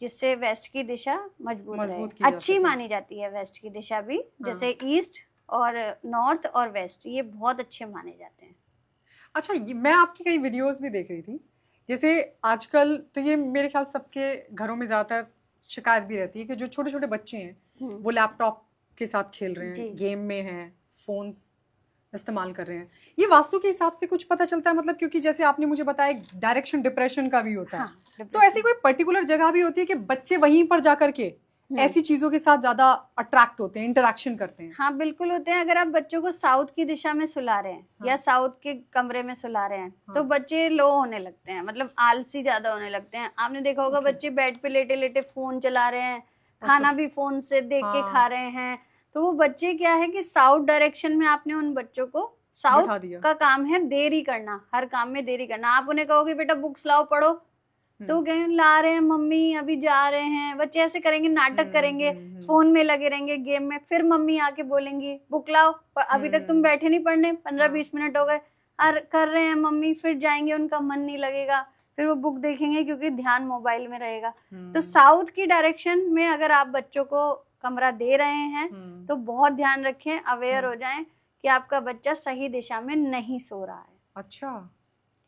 जिससे वेस्ट की दिशा मजबूत अच्छी मानी जाती है। वेस्ट की दिशा भी, जैसे ईस्ट और नॉर्थ और वेस्ट, ये बहुत अच्छे माने जाते हैं। अच्छा, मैं आपकी कई वीडियोस भी देख रही थी, जैसे आजकल तो ये मेरे ख्याल सबके घरों में ज्यादातर शिकायत भी रहती है कि जो छोटे छोटे बच्चे हैं वो लैपटॉप के साथ खेल रहे हैं, गेम में हैं, फोन्स इस्तेमाल कर रहे हैं। ये वास्तु के हिसाब से कुछ पता चलता है? मतलब क्योंकि जैसे आपने मुझे बताया डायरेक्शन डिप्रेशन का भी होता है, तो ऐसी कोई पर्टिकुलर जगह भी होती है कि बच्चे वहीं पर जाकर के ऐसी चीजों के साथ ज्यादा अट्रैक्ट होते हैं, इंटरेक्शन करते हैं? हाँ, बिल्कुल होते हैं। अगर आप बच्चों को साउथ की दिशा में सुला रहे हैं या साउथ के कमरे में सुला रहे हैं, तो बच्चे लो होने लगते हैं, मतलब आलसी ज्यादा होने लगते हैं। आपने देखा होगा बच्चे बेड पे लेटे लेटे फोन चला रहे हैं, खाना भी फोन से देख के खा रहे हैं, तो वो बच्चे क्या है कि साउथ डायरेक्शन में आपने उन बच्चों को, साउथ का काम है देरी करना, हर काम में देरी करना। आप उन्हें कहोगे बेटा बुक्स लाओ पढ़ो, तो कहेंगे ला रहे हैं मम्मी, अभी जा रहे हैं। बच्चे ऐसे करेंगे, नाटक करेंगे, फोन में लगे रहेंगे, गेम में। फिर मम्मी आके बोलेंगी बुक लाओ, अभी तक तुम बैठे नहीं पढ़ने, 15-20 मिनट हो गए, कर रहे हैं मम्मी। फिर जाएंगे, उनका मन नहीं लगेगा, फिर वो बुक देखेंगे क्योंकि ध्यान मोबाइल में रहेगा। तो साउथ की डायरेक्शन में अगर आप बच्चों को कमरा दे रहे हैं तो बहुत ध्यान रखें, अवेयर हो जाएं कि आपका बच्चा सही दिशा में नहीं सो रहा है। अच्छा,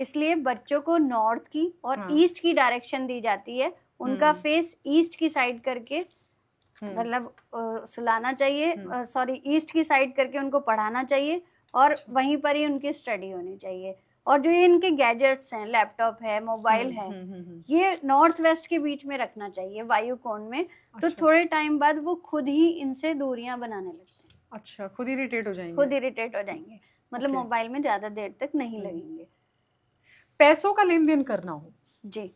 इसलिए बच्चों को नॉर्थ की और ईस्ट की डायरेक्शन दी जाती है, उनका फेस ईस्ट की साइड करके मतलब सुलाना चाहिए, सॉरी ईस्ट की साइड करके उनको पढ़ाना चाहिए, और वहीं पर ही उनकी स्टडी होनी चाहिए। और जो ये इनके गैजेट्स हैं, लैपटॉप है, मोबाइल है, ये नॉर्थ वेस्ट के बीच में रखना चाहिए, वायु कोण में। तो थोड़े टाइम बाद वो खुद ही इनसे दूरियां बनाने लगते हैं। अच्छा, खुद इरिटेट हो जाएंगे, मतलब मोबाइल में ज्यादा देर तक नहीं लगेंगे। पैसों का लेन देन करना हो जी,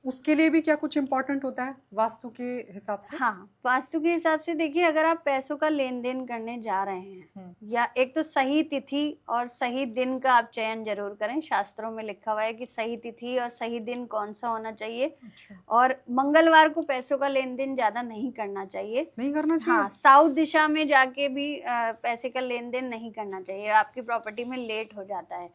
उसके लिए भी क्या कुछ इम्पोर्टेंट होता है वास्तु के हिसाब से? हाँ, वास्तु के हिसाब से देखिए, अगर आप पैसों का लेन देन करने जा रहे हैं, या एक तो सही तिथि और सही दिन का आप चयन जरूर करें। शास्त्रों में लिखा हुआ है कि सही तिथि और सही दिन कौन सा होना चाहिए। अच्छा। और मंगलवार को पैसों का लेन देन ज्यादा नहीं करना चाहिए। नहीं करना चाहिए? हाँ, साउथ दिशा में जाके भी पैसे का लेन देन नहीं करना चाहिए, आपकी प्रॉपर्टी में लेट हो जाता है।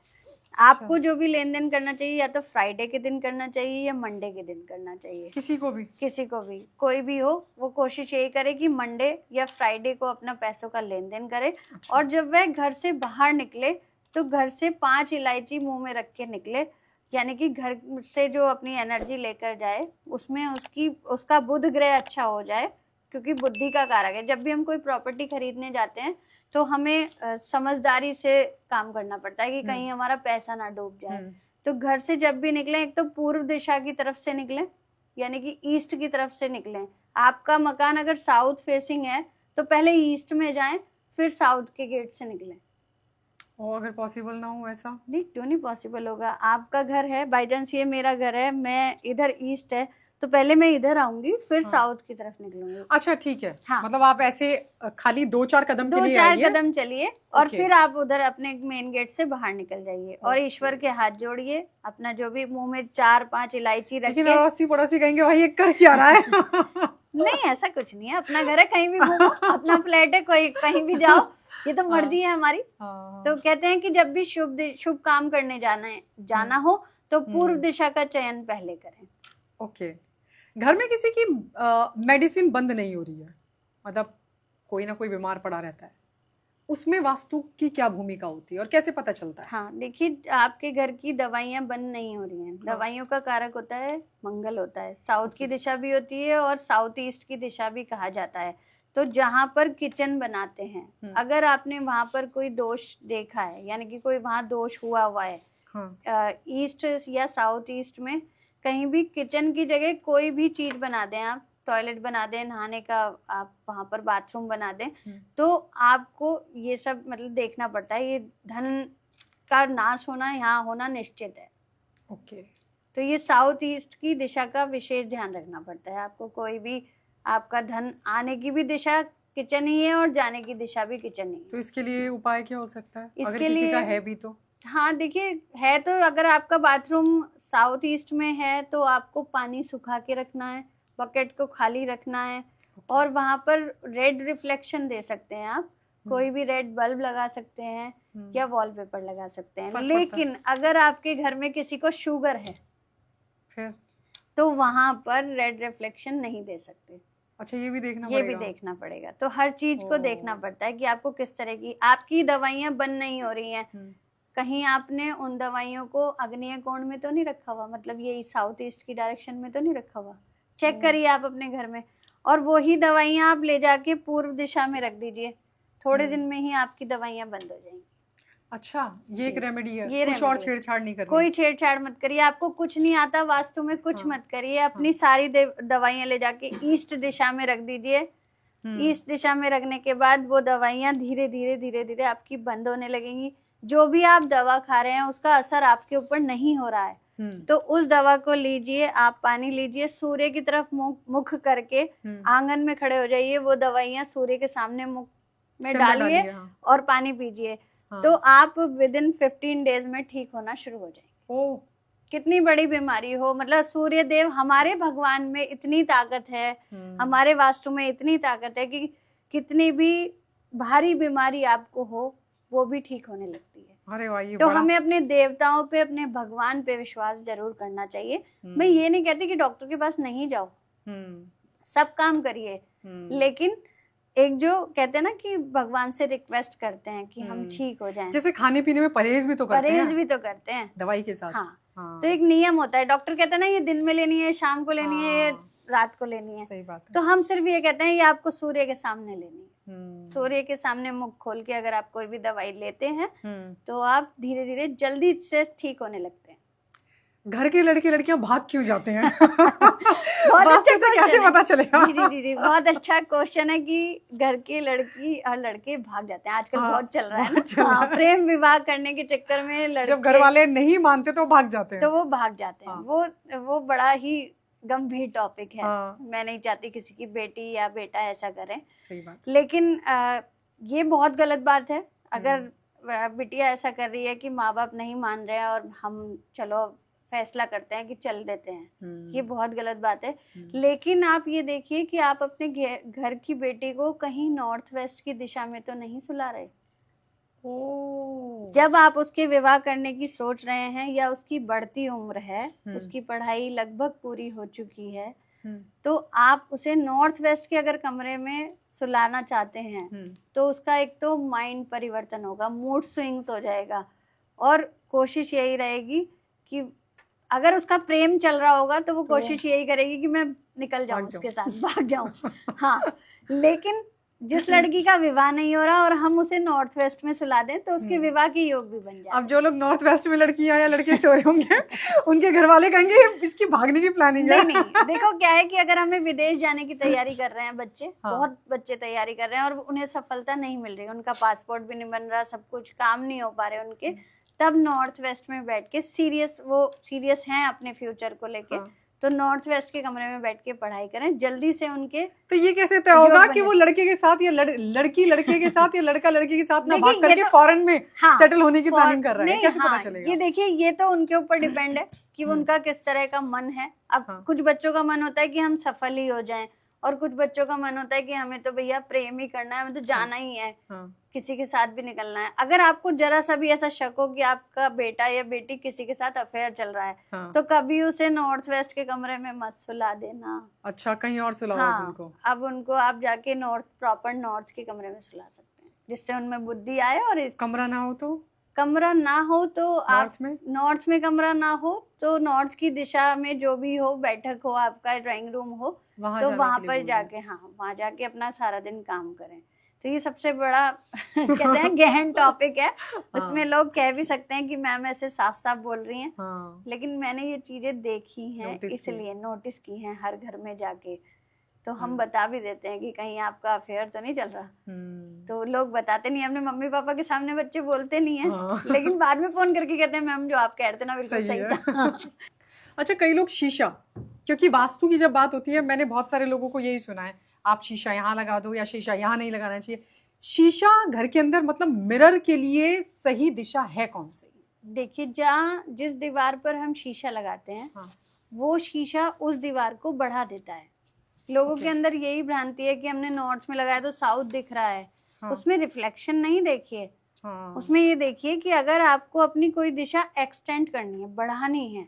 आपको जो भी लेन देन करना चाहिए या तो फ्राइडे के दिन करना चाहिए या मंडे के दिन करना चाहिए। किसी को भी कोई भी हो, वो कोशिश यही करे कि मंडे या फ्राइडे को अपना पैसों का लेन देन करे। अच्छा। और जब वह घर से बाहर निकले तो घर से 5 इलायची मुंह में रख के निकले, यानी कि घर से जो अपनी एनर्जी लेकर जाए उसमें उसका बुध ग्रह अच्छा हो जाए, क्योंकि बुद्धि का कारक है। जब भी हम कोई प्रॉपर्टी खरीदने जाते हैं तो हमें समझदारी से काम करना पड़ता है कि कहीं हमारा पैसा ना डूब जाए। तो घर से जब भी निकलें, एक तो पूर्व दिशा की तरफ से निकलें, यानी कि ईस्ट की तरफ से निकलें। आपका मकान अगर साउथ फेसिंग है तो पहले ईस्ट में जाएं, फिर साउथ के गेट से निकलें। और अगर पॉसिबल ना हो ऐसा? नहीं, क्यों नहीं पॉसिबल होगा। आपका घर है, बाई चांस ये मेरा घर है, मैं इधर ईस्ट है, तो पहले मैं इधर आऊंगी, फिर साउथ की तरफ निकलूंगी। अच्छा, ठीक है। हाँ। मतलब आप ऐसे खाली 2-4 कदम के लिए आइए, 2-4 कदम चलिए और फिर आप उधर अपने मेन गेट से बाहर निकल जाइए और ईश्वर के हाथ जोड़िए। अपना जो भी मुंह में 4-5 इलायची रख के। लेकिन अड़ोसी पड़ोसी कहेंगे भाई ये कर क्या रहा है? नहीं, ऐसा कुछ नहीं है, अपना घर है, कहीं भी घूमो, अपना फ्लैट है, कोई कहीं भी जाओ, ये तो मर्जी है हमारी। तो कहते हैं कि जब भी शुभ काम करने जाना हो तो पूर्व दिशा का चयन पहले करें। ओके। घर में किसी की मेडिसिन बंद नहीं हो रही है, मतलब कोई ना कोई बीमार पड़ा रहता है, उसमें वास्तु की क्या भूमिका होती है और कैसे पता चलता है? हाँ, देखिए, आपके घर की दवाइयाँ बंद नहीं हो रही हैं। दवाइयों का कारक होता है मंगल होता है। साउथ की दिशा भी होती है और साउथ ईस्ट की दिशा भी कहा जाता है। तो जहाँ पर किचन बनाते हैं, अगर आपने वहाँ पर कोई दोष देखा है, यानी कि कोई वहाँ दोष हुआ है, ईस्ट या साउथ ईस्ट में कहीं भी किचन की जगह कोई भी चीज बना दें, आप टॉयलेट बना दें, नहाने का आप वहां पर बाथरूम बना दें, तो आपको ये सब मतलब देखना पड़ता है। ये धन का नाश होना यहाँ होना निश्चित है। ओके। तो ये साउथ ईस्ट की दिशा का विशेष ध्यान रखना पड़ता है आपको। कोई भी आपका धन आने की भी दिशा किचन ही है और जाने की दिशा भी किचन ही है। तो इसके लिए उपाय क्या हो सकता है इसके अगर किसी का है भी तो? हाँ, देखिए, है तो अगर आपका बाथरूम साउथ ईस्ट में है तो आपको पानी सुखा के रखना है, बकेट को खाली रखना है, और वहां पर रेड रिफ्लेक्शन दे सकते हैं आप। कोई भी रेड बल्ब लगा सकते हैं या वॉलपेपर लगा सकते हैं। लेकिन अगर आपके घर में किसी को शुगर है फिर तो वहां पर रेड रिफ्लेक्शन नहीं दे सकते। अच्छा, ये भी देखना पड़ेगा। तो हर चीज को देखना पड़ता है कि आपको किस तरह की, आपकी दवाइयां बंद नहीं हो रही हैं, कहीं आपने उन दवाइयों को आग्नेय कोण में तो नहीं रखा हुआ, मतलब यही साउथ ईस्ट की डायरेक्शन में तो नहीं रखा हुआ। चेक करिए आप अपने घर में, और वही दवाइयां आप ले जाके पूर्व दिशा में रख दीजिए, थोड़े दिन में ही आपकी दवाइयां बंद हो जाएंगी। अच्छा, ये एक रेमेडी है, कुछ और छेड़छाड़ नहीं करनी? कोई छेड़छाड़ मत करिए। आपको कुछ नहीं आता वास्तु में, कुछ मत करिए। अपनी सारी दवाइयां ले जाके ईस्ट दिशा में रख दीजिए। ईस्ट दिशा में रखने के बाद वो दवाइयां धीरे धीरे आपकी बंद होने लगेंगी। जो भी आप दवा खा रहे हैं उसका असर आपके ऊपर नहीं हो रहा है, तो उस दवा को लीजिए, आप पानी लीजिए, सूर्य की तरफ मुख करके आंगन में खड़े हो जाइए, वो दवाइयां सूर्य के सामने मुख में डालिए और पानी पीजिए। तो आप विद इन 15 डेज में ठीक होना शुरू हो जाएंगे। कितनी बड़ी बीमारी हो, मतलब सूर्य देव, हमारे भगवान में इतनी ताकत है, हमारे वास्तु में इतनी ताकत है कि कितनी भी भारी बीमारी आपको हो वो भी ठीक होने लगती है। अरे वाह, ये तो हमें अपने देवताओं पे, अपने भगवान पे विश्वास जरूर करना चाहिए। मैं ये नहीं कहती कि डॉक्टर के पास नहीं जाओ, सब काम करिए, लेकिन एक जो कहते हैं ना कि भगवान से रिक्वेस्ट करते हैं कि हम ठीक हो जाएं। जैसे खाने पीने में परहेज भी तो करते हैं दवाई के साथ। हाँ। तो एक नियम होता है, डॉक्टर कहते हैं ना ये दिन में लेनी है, शाम को लेनी है, ये रात को लेनी है। सही बात है। तो हम सिर्फ ये कहते हैं ये आपको सूर्य के सामने लेनी है। सूर्य के सामने मुख खोल के अगर आप कोई भी दवाई लेते हैं तो आप धीरे धीरे जल्दी से ठीक होने लगते हैं। घर के लड़के लड़कियां भाग क्यों जाते हैं? वास्तु से कैसे पता चलेगा? जी, बहुत अच्छा क्वेश्चन है कि घर के लड़की और लड़के भाग जाते हैं। आजकल बहुत चल रहा है ना, प्रेम विवाह करने के चक्कर में लड़के, जब घर वाले नहीं मानते तो भाग जाते हैं। तो वो भाग जाते हैं। वो बड़ा ही गंभीर टॉपिक है। हाँ। मैं नहीं चाहती किसी की बेटी या बेटा ऐसा करे। सही बात। लेकिन ये बहुत गलत बात है अगर बिटिया ऐसा कर रही है कि माँ बाप नहीं मान रहे हैं और हम चलो फैसला करते हैं कि चल देते हैं, ये बहुत गलत बात है। लेकिन आप ये देखिए कि आप अपने घर की बेटी को कहीं नॉर्थ वेस्ट की दिशा में तो नहीं सुला रहे। जब आप उसके विवाह करने की सोच रहे हैं या उसकी बढ़ती उम्र है, उसकी पढ़ाई लगभग पूरी हो चुकी है, तो आप उसे नॉर्थ वेस्ट के अगर कमरे में सुलाना चाहते हैं तो उसका एक तो माइंड परिवर्तन होगा, मूड स्विंग्स हो जाएगा, और कोशिश यही रहेगी कि अगर उसका प्रेम चल रहा होगा तो वो कोशिश यही करेगी कि मैं निकल जाऊं उसके साथ, भाग जाऊं। हाँ, लेकिन जिस लड़की का विवाह नहीं हो रहा और हम उसे नॉर्थ वेस्ट में सुला दें तो उसके विवाह के योग भी बन जाए। अब जो लोग नॉर्थ वेस्ट में लड़कियां या लड़के सो रहे होंगे उनके घर वाले कहेंगे इसकी भागने की प्लानिंग है। नहीं, देखो क्या है कि अगर हमें विदेश जाने की तैयारी कर रहे हैं बच्चे, बहुत बच्चे तैयारी कर रहे हैं और उन्हें सफलता नहीं मिल रही, उनका पासपोर्ट भी नहीं बन रहा, सब कुछ काम नहीं हो पा रहे उनके, तब नॉर्थ वेस्ट में बैठ के सीरियस हैं अपने फ्यूचर को लेके, तो नॉर्थ वेस्ट के कमरे में बैठ के पढ़ाई करें जल्दी से उनके। तो ये कैसे तय होगा कि वो लड़के के साथ या लड़की लड़के के साथ या लड़का लड़की के साथ ना भाग करके फॉरेन में सेटल होने की प्लानिंग कर रहा है? कैसे पता चलेगा? ये देखिए, ये तो उनके ऊपर डिपेंड है कि उनका किस तरह का मन है। अब कुछ बच्चों का मन होता है कि हम सफल ही हो जाएं, और कुछ बच्चों का मन होता है कि हमें तो भैया प्रेम ही करना है, हमें तो जाना ही है, किसी के साथ भी निकलना है। अगर आपको जरा सा भी ऐसा शक हो कि आपका बेटा या बेटी किसी के साथ अफेयर चल रहा है, तो कभी उसे नॉर्थ वेस्ट के कमरे में मत सुला देना। अच्छा, कहीं और सुलाओ उनको। अब उनको आप जाके प्रॉपर नॉर्थ के कमरे में सुला सकते हैं, जिससे उनमें बुद्धि आए। और इस कमरा ना हो तो आप नॉर्थ में कमरा ना हो तो नॉर्थ की दिशा में जो भी हो, बैठक हो, आपका ड्राइंग रूम हो, तो वहां पर जाके वहां जाके अपना सारा दिन काम करें। तो ये सबसे बड़ा कहते हैं गहन टॉपिक है। उसमें लोग कह भी सकते हैं कि मैम ऐसे साफ साफ बोल रही हैं, लेकिन मैंने ये चीजें देखी हैं, इसलिए नोटिस की हैं हर घर में जाके। तो हम बता भी देते हैं कि कहीं आपका अफेयर तो नहीं चल रहा। तो लोग बताते नहीं, अपने मम्मी पापा के सामने बच्चे बोलते नहीं है, लेकिन बाद में फोन करके कहते हैं मैम जो आप कह रहे थे ना बिल्कुल सही था। अच्छा, कई लोग शीशा, क्योंकि वास्तु की जब बात होती है, मैंने बहुत सारे लोगों को यही सुना है, आप शीशा यहाँ लगा दो या शीशा यहाँ नहीं लगाना चाहिए। शीशा घर के अंदर मतलब मिरर के लिए सही दिशा है कौन सी? देखिए, जिस दीवार पर हम शीशा लगाते हैं वो शीशा उस दीवार को बढ़ा देता है। लोगों के अंदर यही भ्रांति है कि हमने नॉर्थ में लगाया तो साउथ दिख रहा है। उसमें रिफ्लेक्शन नहीं देखिए, उसमें ये देखिए कि अगर आपको अपनी कोई दिशा एक्सटेंड करनी है, बढ़ानी है,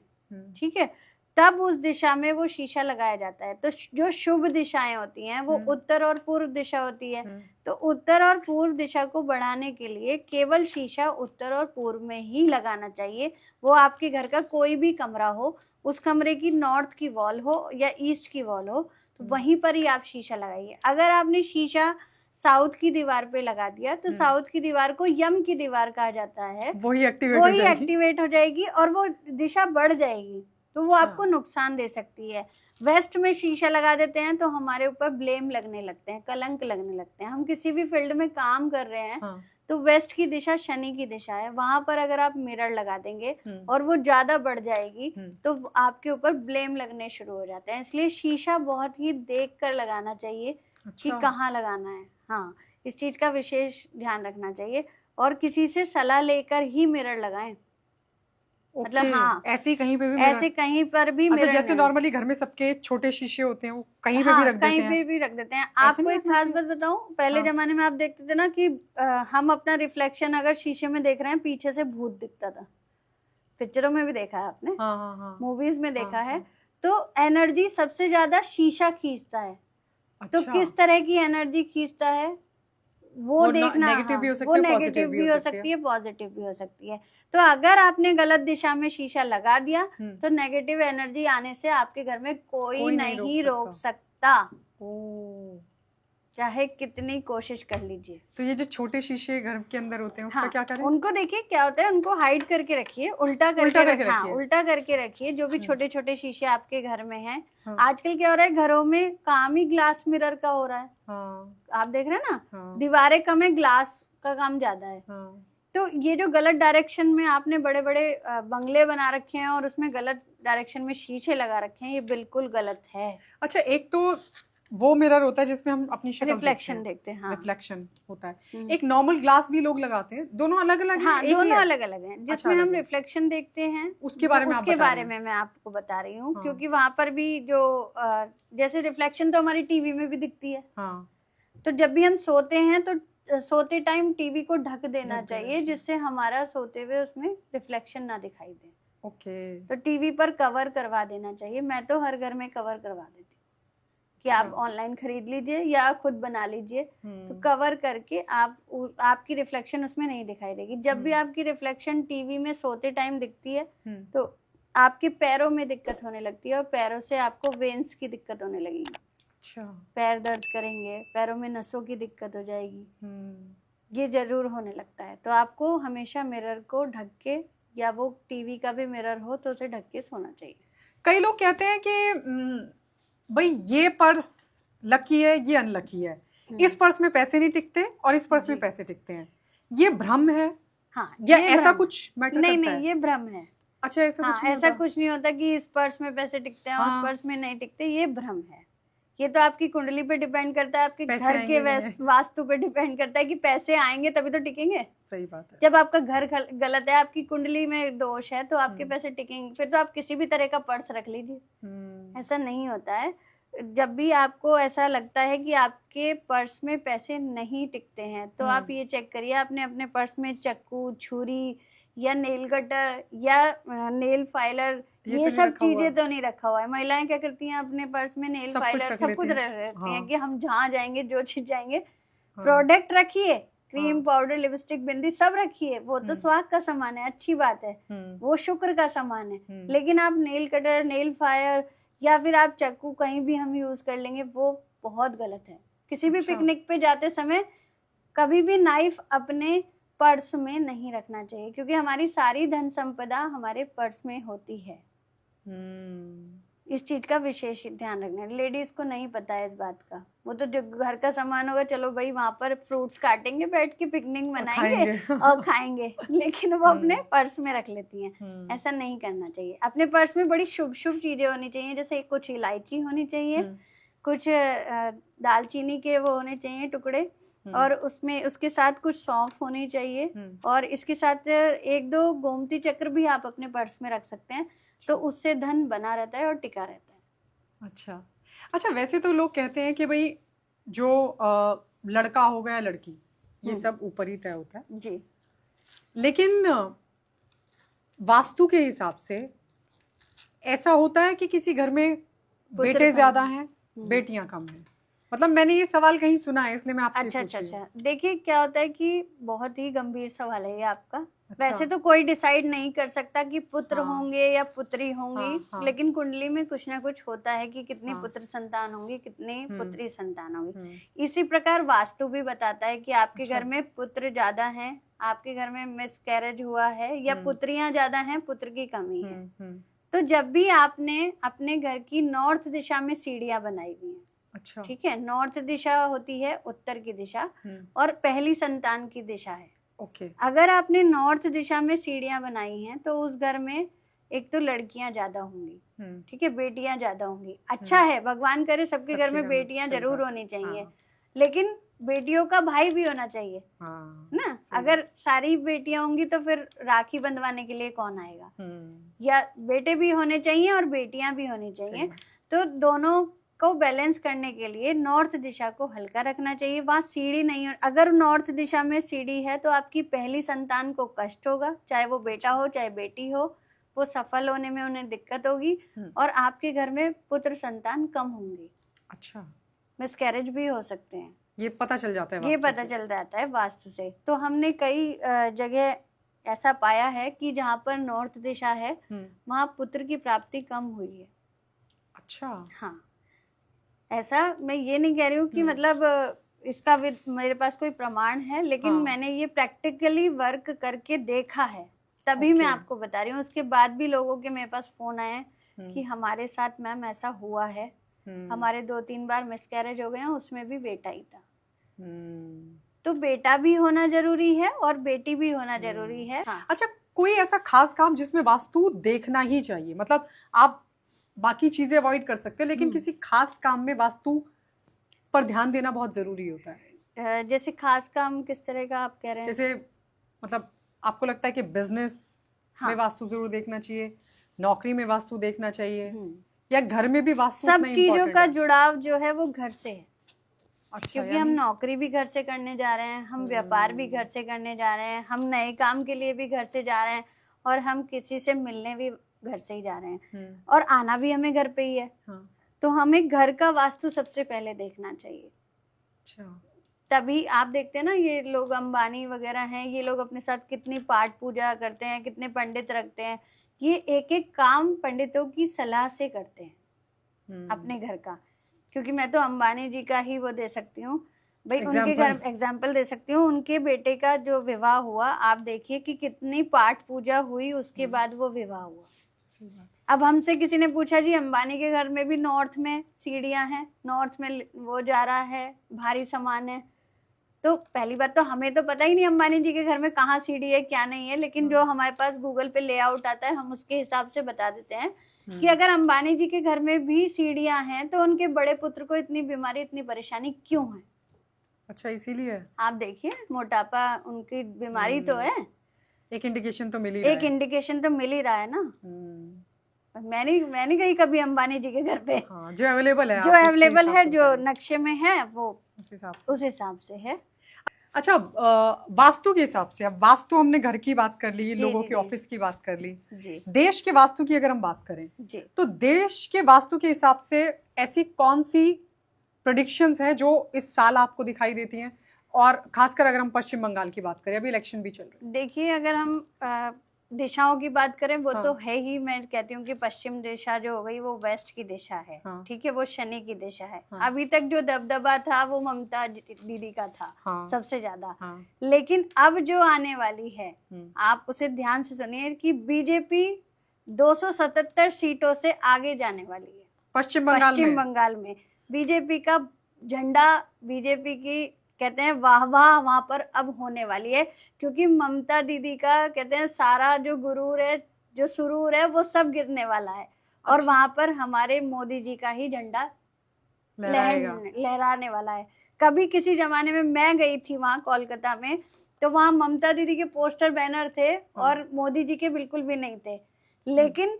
ठीक है, तब उस दिशा में वो शीशा लगाया जाता है। तो जो शुभ दिशाएं होती हैं वो उत्तर और पूर्व दिशा होती है। तो उत्तर और पूर्व दिशा को बढ़ाने के लिए केवल शीशा उत्तर और पूर्व में ही लगाना चाहिए। वो आपके घर का कोई भी कमरा हो, उस कमरे की नॉर्थ की वॉल हो या ईस्ट की वॉल हो, तो वहीं पर ही आप शीशा लगाइए। अगर आपने शीशा साउथ की दीवार पे लगा दिया तो साउथ की दीवार को यम की दीवार कहा जाता है, वही एक्टिवेट हो जाएगी और वो दिशा बढ़ जाएगी, तो वो आपको नुकसान दे सकती है। वेस्ट में शीशा लगा देते हैं तो हमारे ऊपर ब्लेम लगने लगते हैं, कलंक लगने लगते हैं। हम किसी भी फील्ड में काम कर रहे हैं तो वेस्ट की दिशा शनि की दिशा है, वहां पर अगर आप मिरर लगा देंगे और वो ज्यादा बढ़ जाएगी तो आपके ऊपर ब्लेम लगने शुरू हो जाते हैं। इसलिए शीशा बहुत ही देख कर लगाना चाहिए कि कहाँ लगाना है। हाँ, इस चीज का विशेष ध्यान रखना चाहिए और किसी से सलाह लेकर ही मिरर लगाएं। मतलब ऐसे कहीं पर भी अच्छा, जैसे नॉर्मली घर में सबके छोटे शीशे होते हैं वो कहीं पे भी रख देते हैं। कहीं पे भी रख देते हैं। आपको एक खास बात बताऊं, पहले जमाने में आप देखते थे ना कि हम अपना रिफ्लेक्शन अगर शीशे में देख रहे हैं, पीछे से भूत दिखता था। पिक्चरों में भी देखा है आपने, मूवीज में देखा है। तो एनर्जी सबसे ज्यादा शीशा खींचता है। तो किस तरह की एनर्जी खींचता है वो देखना। नेगेटिव भी हो सकती है, वो नेगेटिव भी हो सकती है, पॉजिटिव भी हो सकती है। तो अगर आपने गलत दिशा में शीशा लगा दिया तो नेगेटिव एनर्जी आने से आपके घर में कोई नहीं रोक सकता, चाहे कितनी कोशिश कर लीजिए। तो ये जो छोटे शीशे घर के अंदर होते हैं उसका क्या करें? उनको देखिए क्या होता है, उनको हाइड करके रखिए, उल्टा करके रखिए। जो भी छोटे छोटे शीशे आपके घर में हैं, आजकल क्या हो रहा है, घरों में काम ही ग्लास मिरर का हो रहा है। आप देख रहे हैं ना, दीवारें कम है, ग्लास का काम ज्यादा है। तो ये जो गलत डायरेक्शन में आपने बड़े बड़े बंगले बना रखे हैं और उसमें गलत डायरेक्शन में शीशे लगा रखे हैं, ये बिल्कुल गलत है। अच्छा, एक तो वो मिरर होता है जिसमें हम अपनी शक्ल रिफ्लेक्शन देखते हैं, हाँ। रिफ्लेक्शन होता है। एक नॉर्मल ग्लास भी लोग लगाते हैं, दोनों अलग अलग हैं? हाँ, दोनों अलग अलग हैं। जिसमें हम रिफ्लेक्शन देखते हैं उसके बारे में मैं आपको बता रही हूँ। हाँ। क्योंकि वहां पर भी जो जैसे रिफ्लेक्शन तो हमारी टीवी में भी दिखती है। हाँ। तो जब भी हम सोते हैं तो सोते टाइम टीवी को ढक देना चाहिए, जिससे हमारा सोते हुए उसमें रिफ्लेक्शन ना दिखाई दे। ओके। तो टीवी पर कवर करवा देना चाहिए। मैं तो हर घर में कवर करवा देती हूँ कि आप ऑनलाइन खरीद लीजिए या खुद बना लीजिए। तो कवर करके आपकी रिफ्लेक्शन उसमें नहीं दिखाई देगी। जब भी आपकी रिफ्लेक्शन टीवी में सोते टाइम दिखती है तो आपके पैरों में दिक्कत होने लगती है और पैरों से आपको वेन्स की दिक्कत होने लगेगी। अच्छा। पैर दर्द करेंगे, पैरों में नसों की दिक्कत हो जाएगी, ये जरूर होने लगता है। तो आपको हमेशा मिरर को ढक के, या वो टीवी का भी मिरर हो तो उसे ढक के सोना चाहिए। कई लोग कहते हैं कि भाई ये पर्स लकी है, ये अनलकी है, इस पर्स में पैसे नहीं टिकते और इस पर्स में पैसे टिकते हैं, ये भ्रम है? हाँ, या ऐसा कुछ मैटर करता है? नहीं, ये भ्रम है। अच्छा, ऐसा कुछ नहीं होता कि इस पर्स में पैसे टिकते हैं और उस पर्स में नहीं टिकते, ये भ्रम है। ये तो आपकी कुंडली पे डिपेंड करता है, आपके घर के वास्तु पे डिपेंड करता है कि पैसे आएंगे तभी तो टिकेंगे। सही बात है। जब आपका घर गलत है, आपकी कुंडली में दोष है, तो आपके पैसे टिकेंगे? फिर तो आप किसी भी तरह का पर्स रख लीजिए। ऐसा नहीं होता है। जब भी आपको ऐसा लगता है कि आपके पर्स में पैसे नहीं टिकते हैं, तो आप ये चेक करिए, आपने अपने पर्स में चाकू, छुरी या नेल कटर या नेल फाइलर, ये सब चीजें तो नहीं रखा हुआ है। महिलाएं क्या करती हैं, अपने पर्स में नेल फाइलर सब कुछ रखती हैं कि हम जहाँ जाएंगे, जो चीज जाएंगे। प्रोडक्ट रखिए, क्रीम, पाउडर, लिपस्टिक, बिंदी सब रखिए, वो तो स्वाग का सामान है, अच्छी बात है, वो शुक्र का सामान है। लेकिन आप नेल कटर, नेल फायर या फिर आप चाकू कहीं भी हम यूज कर लेंगे, वो बहुत गलत है। किसी भी पिकनिक पे जाते समय कभी भी नाइफ अपने पर्स में नहीं रखना चाहिए, क्योंकि हमारी सारी धन संपदा हमारे पर्स में होती है। इस चीज का विशेष ध्यान रखना है। लेडीज को नहीं पता है इस बात का। वो तो जो घर का सामान होगा, चलो भाई वहां पर फ्रूट्स काटेंगे, बैठ के पिकनिक मनाएंगे और खाएंगे, लेकिन वो अपने पर्स में रख लेती हैं। ऐसा नहीं करना चाहिए। अपने पर्स में बड़ी शुभ शुभ चीजें होनी चाहिए, जैसे कुछ इलायची होनी चाहिए, कुछ दालचीनी के वो होने चाहिए टुकड़े, और उसमें उसके साथ कुछ सौंफ होनी चाहिए, और इसके साथ 1-2 गोमती चक्र भी आप अपने पर्स में रख सकते हैं। तो उससे धन बना रहता है और टिका रहता है। अच्छा, वैसे तो लोग कहते हैं कि भाई जो लड़का हो गया, लड़की, ये सब ऊपर ही तय होता है जी, लेकिन वास्तु के हिसाब से ऐसा होता है कि किसी घर में बेटे ज्यादा हैं, बेटियां कम हैं। मतलब मैंने ये सवाल कहीं सुना है, इसलिए मैं आपसे अच्छा। देखिए क्या होता है कि बहुत ही गंभीर सवाल है ये आपका। वैसे तो कोई डिसाइड नहीं कर सकता कि पुत्र होंगे या पुत्री होंगी, लेकिन कुंडली में कुछ ना कुछ होता है कि कितनी पुत्र संतान होंगी, कितनी पुत्री संतान होगी। इसी प्रकार वास्तु भी बताता है कि आपके घर में पुत्र ज्यादा हैं, आपके घर में मिसकैरेज हुआ है, या पुत्रियां ज्यादा हैं, पुत्र की कमी है। तो जब भी आपने अपने घर की नॉर्थ दिशा में सीढ़ियां बनाई हुई हैं, अच्छा ठीक है, नॉर्थ दिशा होती है उत्तर की दिशा, और पहली संतान की दिशा है। ओके। अगर आपने नॉर्थ दिशा में सीढ़ियां बनाई हैं, तो उस घर में एक तो लड़कियां ज्यादा होंगी, ठीक है, बेटियां ज्यादा होंगी। अच्छा है, भगवान करे सबके घर में बेटियां जरूर होनी चाहिए, लेकिन बेटियों का भाई भी होना चाहिए ना। अगर सारी बेटियां होंगी तो फिर राखी बंधवाने के लिए कौन आएगा? या बेटे भी होने चाहिए और बेटियां भी होनी चाहिए। तो दोनों को बैलेंस करने के लिए नॉर्थ दिशा को हल्का रखना चाहिए। वहाँ सीढ़ी नहीं हो, अगर नॉर्थ दिशा में सीढ़ी है तो आपकी पहली संतान को कष्ट होगा, चाहे वो बेटा हो चाहे बेटी हो, वो सफल होने में उन्हें दिक्कत होगी, और आपके घर में पुत्र संतान कम होंगी। अच्छा, मिसकैरेज भी हो सकते हैं। ये पता चल जाता है, ये पता चल जाता है वास्तु से। तो हमने कई जगह ऐसा पाया है कि जहाँ पर नॉर्थ दिशा है वहाँ पुत्र की प्राप्ति कम हुई है। अच्छा, हाँ, ऐसा मैं ये नहीं कह रही हूँ कि मतलब इसका मेरे पास कोई प्रमाण है, लेकिन मैंने ये प्रैक्टिकली वर्क करके देखा है, तभी मैं आपको बता रही हूँ। उसके बाद भी लोगों के मेरे पास फोन आए कि हमारे साथ मैम ऐसा हुआ है, हमारे 2-3 बार मिसकैरेज हो गए हैं, उसमें भी बेटा ही था। तो बेटा भी होना जरूरी है और बेटी भी होना जरूरी है। हाँ। अच्छा, कोई ऐसा खास काम जिसमें वास्तु देखना ही चाहिए, मतलब आप बाकी चीजें अवॉइड कर सकते हैं लेकिन किसी खास काम में वास्तु पर ध्यान देना बहुत जरूरी होता है? जैसे खास काम किस तरह का आप कह रहे हैं? जैसे मतलब आपको लगता है कि बिजनेस में वास्तु जरूर देखना चाहिए, नौकरी में वास्तु देखना चाहिए, या घर में भी वास्तु? सब चीजों का जुड़ाव जो है वो घर से है। अच्छा, क्योंकि हम नौकरी भी घर से करने जा रहे हैं, हम व्यापार भी घर से करने जा रहे हैं, हम नए काम के लिए भी घर से जा रहे हैं, और हम किसी से मिलने भी घर से ही जा रहे हैं, और आना भी हमें घर पे ही है। तो हमें घर का वास्तु सबसे पहले देखना चाहिए। अच्छा। तभी आप देखते हैं ना, ये लोग अंबानी वगैरह हैं, ये लोग अपने साथ कितनी पाठ पूजा करते हैं, कितने पंडित रखते हैं। ये एक एक काम पंडितों की सलाह से करते हैं अपने घर का। क्योंकि मैं तो अंबानी जी का ही वो दे सकती हूँ भाई, उनके घर एग्जाम्पल दे सकती हूँ। उनके बेटे का जो विवाह हुआ, आप देखिए कि कितनी पाठ पूजा हुई, उसके बाद वो विवाह हुआ। अब हमसे किसी ने पूछा जी अंबानी के घर में भी नॉर्थ में सीढ़ियां हैं, नॉर्थ में वो जा रहा है, भारी सामान है। तो पहली बात तो हमें तो पता ही नहीं अंबानी जी के घर में कहाँ सीढ़ी है क्या नहीं है, लेकिन जो हमारे पास गूगल पे लेआउट आता है हम उसके हिसाब से बता देते हैं कि अगर अंबानी जी के घर में भी सीढ़ियां हैं तो उनके बड़े पुत्र को इतनी बीमारी, इतनी परेशानी क्यों है? अच्छा, इसीलिए आप देखिए मोटापा उनकी बीमारी तो है, एक इंडिकेशन तो मिल ही रहा है। एक इंडिकेशन तो मिल ही रहा है ना। मैं नहीं गई कभी अंबानी जी के घर पे। हाँ, जो अवेलेबल है, जो नक्शे में है वो उस हिसाब से है। अच्छा, वास्तु के हिसाब से, अब वास्तु हमने घर की बात कर ली, लोगों के ऑफिस की बात कर ली, देश के वास्तु की अगर हम बात करें तो देश के वास्तु के हिसाब से ऐसी कौन सी प्रेडिक्शंस हैं जो इस साल आपको दिखाई देती हैं? और खासकर अगर हम पश्चिम बंगाल की बात करें, अभी इलेक्शन भी चल रही है। देखिए, अगर हम दिशाओं की बात करें वो तो है ही। मैं कहती हूँ कि पश्चिम दिशा जो हो गई वो वेस्ट की दिशा है। ठीक है, वो शनि की दिशा है। अभी तक जो दबदबा था वो ममता दीदी का था सबसे ज्यादा। लेकिन अब जो आने वाली है, आप उसे ध्यान से सुनिए कि बीजेपी 277 सीटों से आगे जाने वाली है पश्चिम बंगाल में। बीजेपी का झंडा, बीजेपी की कहते हैं वाह वाह वहां पर अब होने वाली है। क्योंकि ममता दीदी का कहते हैं सारा जो गुरूर है, जो सुरूर है, वो सब गिरने वाला है। और वहां पर हमारे मोदी जी का ही झंडा लहराने वाला है। कभी किसी जमाने में मैं गई थी वहां कोलकाता में, तो वहां ममता दीदी के पोस्टर बैनर थे और मोदी जी के बिल्कुल भी नहीं थे। लेकिन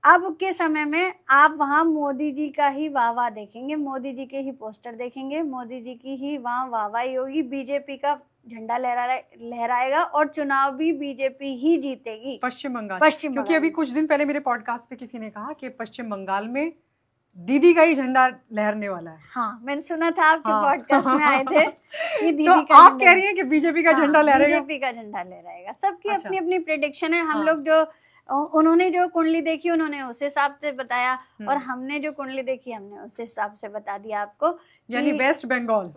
अब के समय में आप वहां मोदी जी का ही वाहवाह देखेंगे, मोदी जी के ही पोस्टर देखेंगे, मोदी जी की ही वहां वाहवाही होगी। बीजेपी का झंडा लहराएगा और चुनाव भी बीजेपी ही जीतेगी पश्चिम बंगाल। क्योंकि अभी कुछ दिन पहले मेरे पॉडकास्ट पे किसी ने कहा कि पश्चिम बंगाल में दीदी का ही झंडा लहरने वाला है। हाँ, मैंने सुना था आपके पॉडकास्ट में आए थे कि दीदी तो का आप कह रही हैं कि बीजेपी का झंडा लहराएगा? बीजेपी का झंडा लहराएगा। सबकी अपनी अपनी प्रेडिक्शन है। हम लोग जो उन्होंने जो कुंडली देखी उन्होंने उस हिसाब से बताया, और हमने जो कुंडली देखी हमने उस हिसाब से बता दिया आपको। यानी वेस्ट बंगाल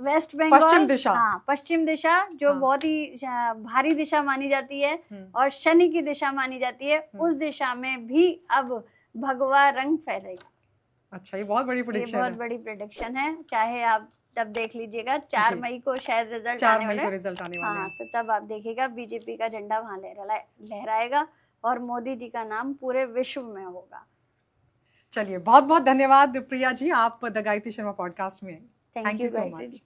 पश्चिम दिशा। हाँ, पश्चिम दिशा जो बहुत ही भारी दिशा मानी जाती है और शनि की दिशा मानी जाती है, उस दिशा में भी अब भगवा रंग फैलेगा। अच्छा, ये बहुत बड़ी प्रेडिक्शन है। बहुत बड़ी प्रेडिक्शन है। चाहे आप तब देख लीजिएगा 4 मई को शायद रिजल्ट आने वाला है। हाँ, तो तब आप देखिएगा बीजेपी का झंडा वहां लहराएगा और मोदी जी का नाम पूरे विश्व में होगा। चलिए, बहुत बहुत धन्यवाद प्रिया जी, आप द गायत्री शर्मा पॉडकास्ट में। Thank you so much.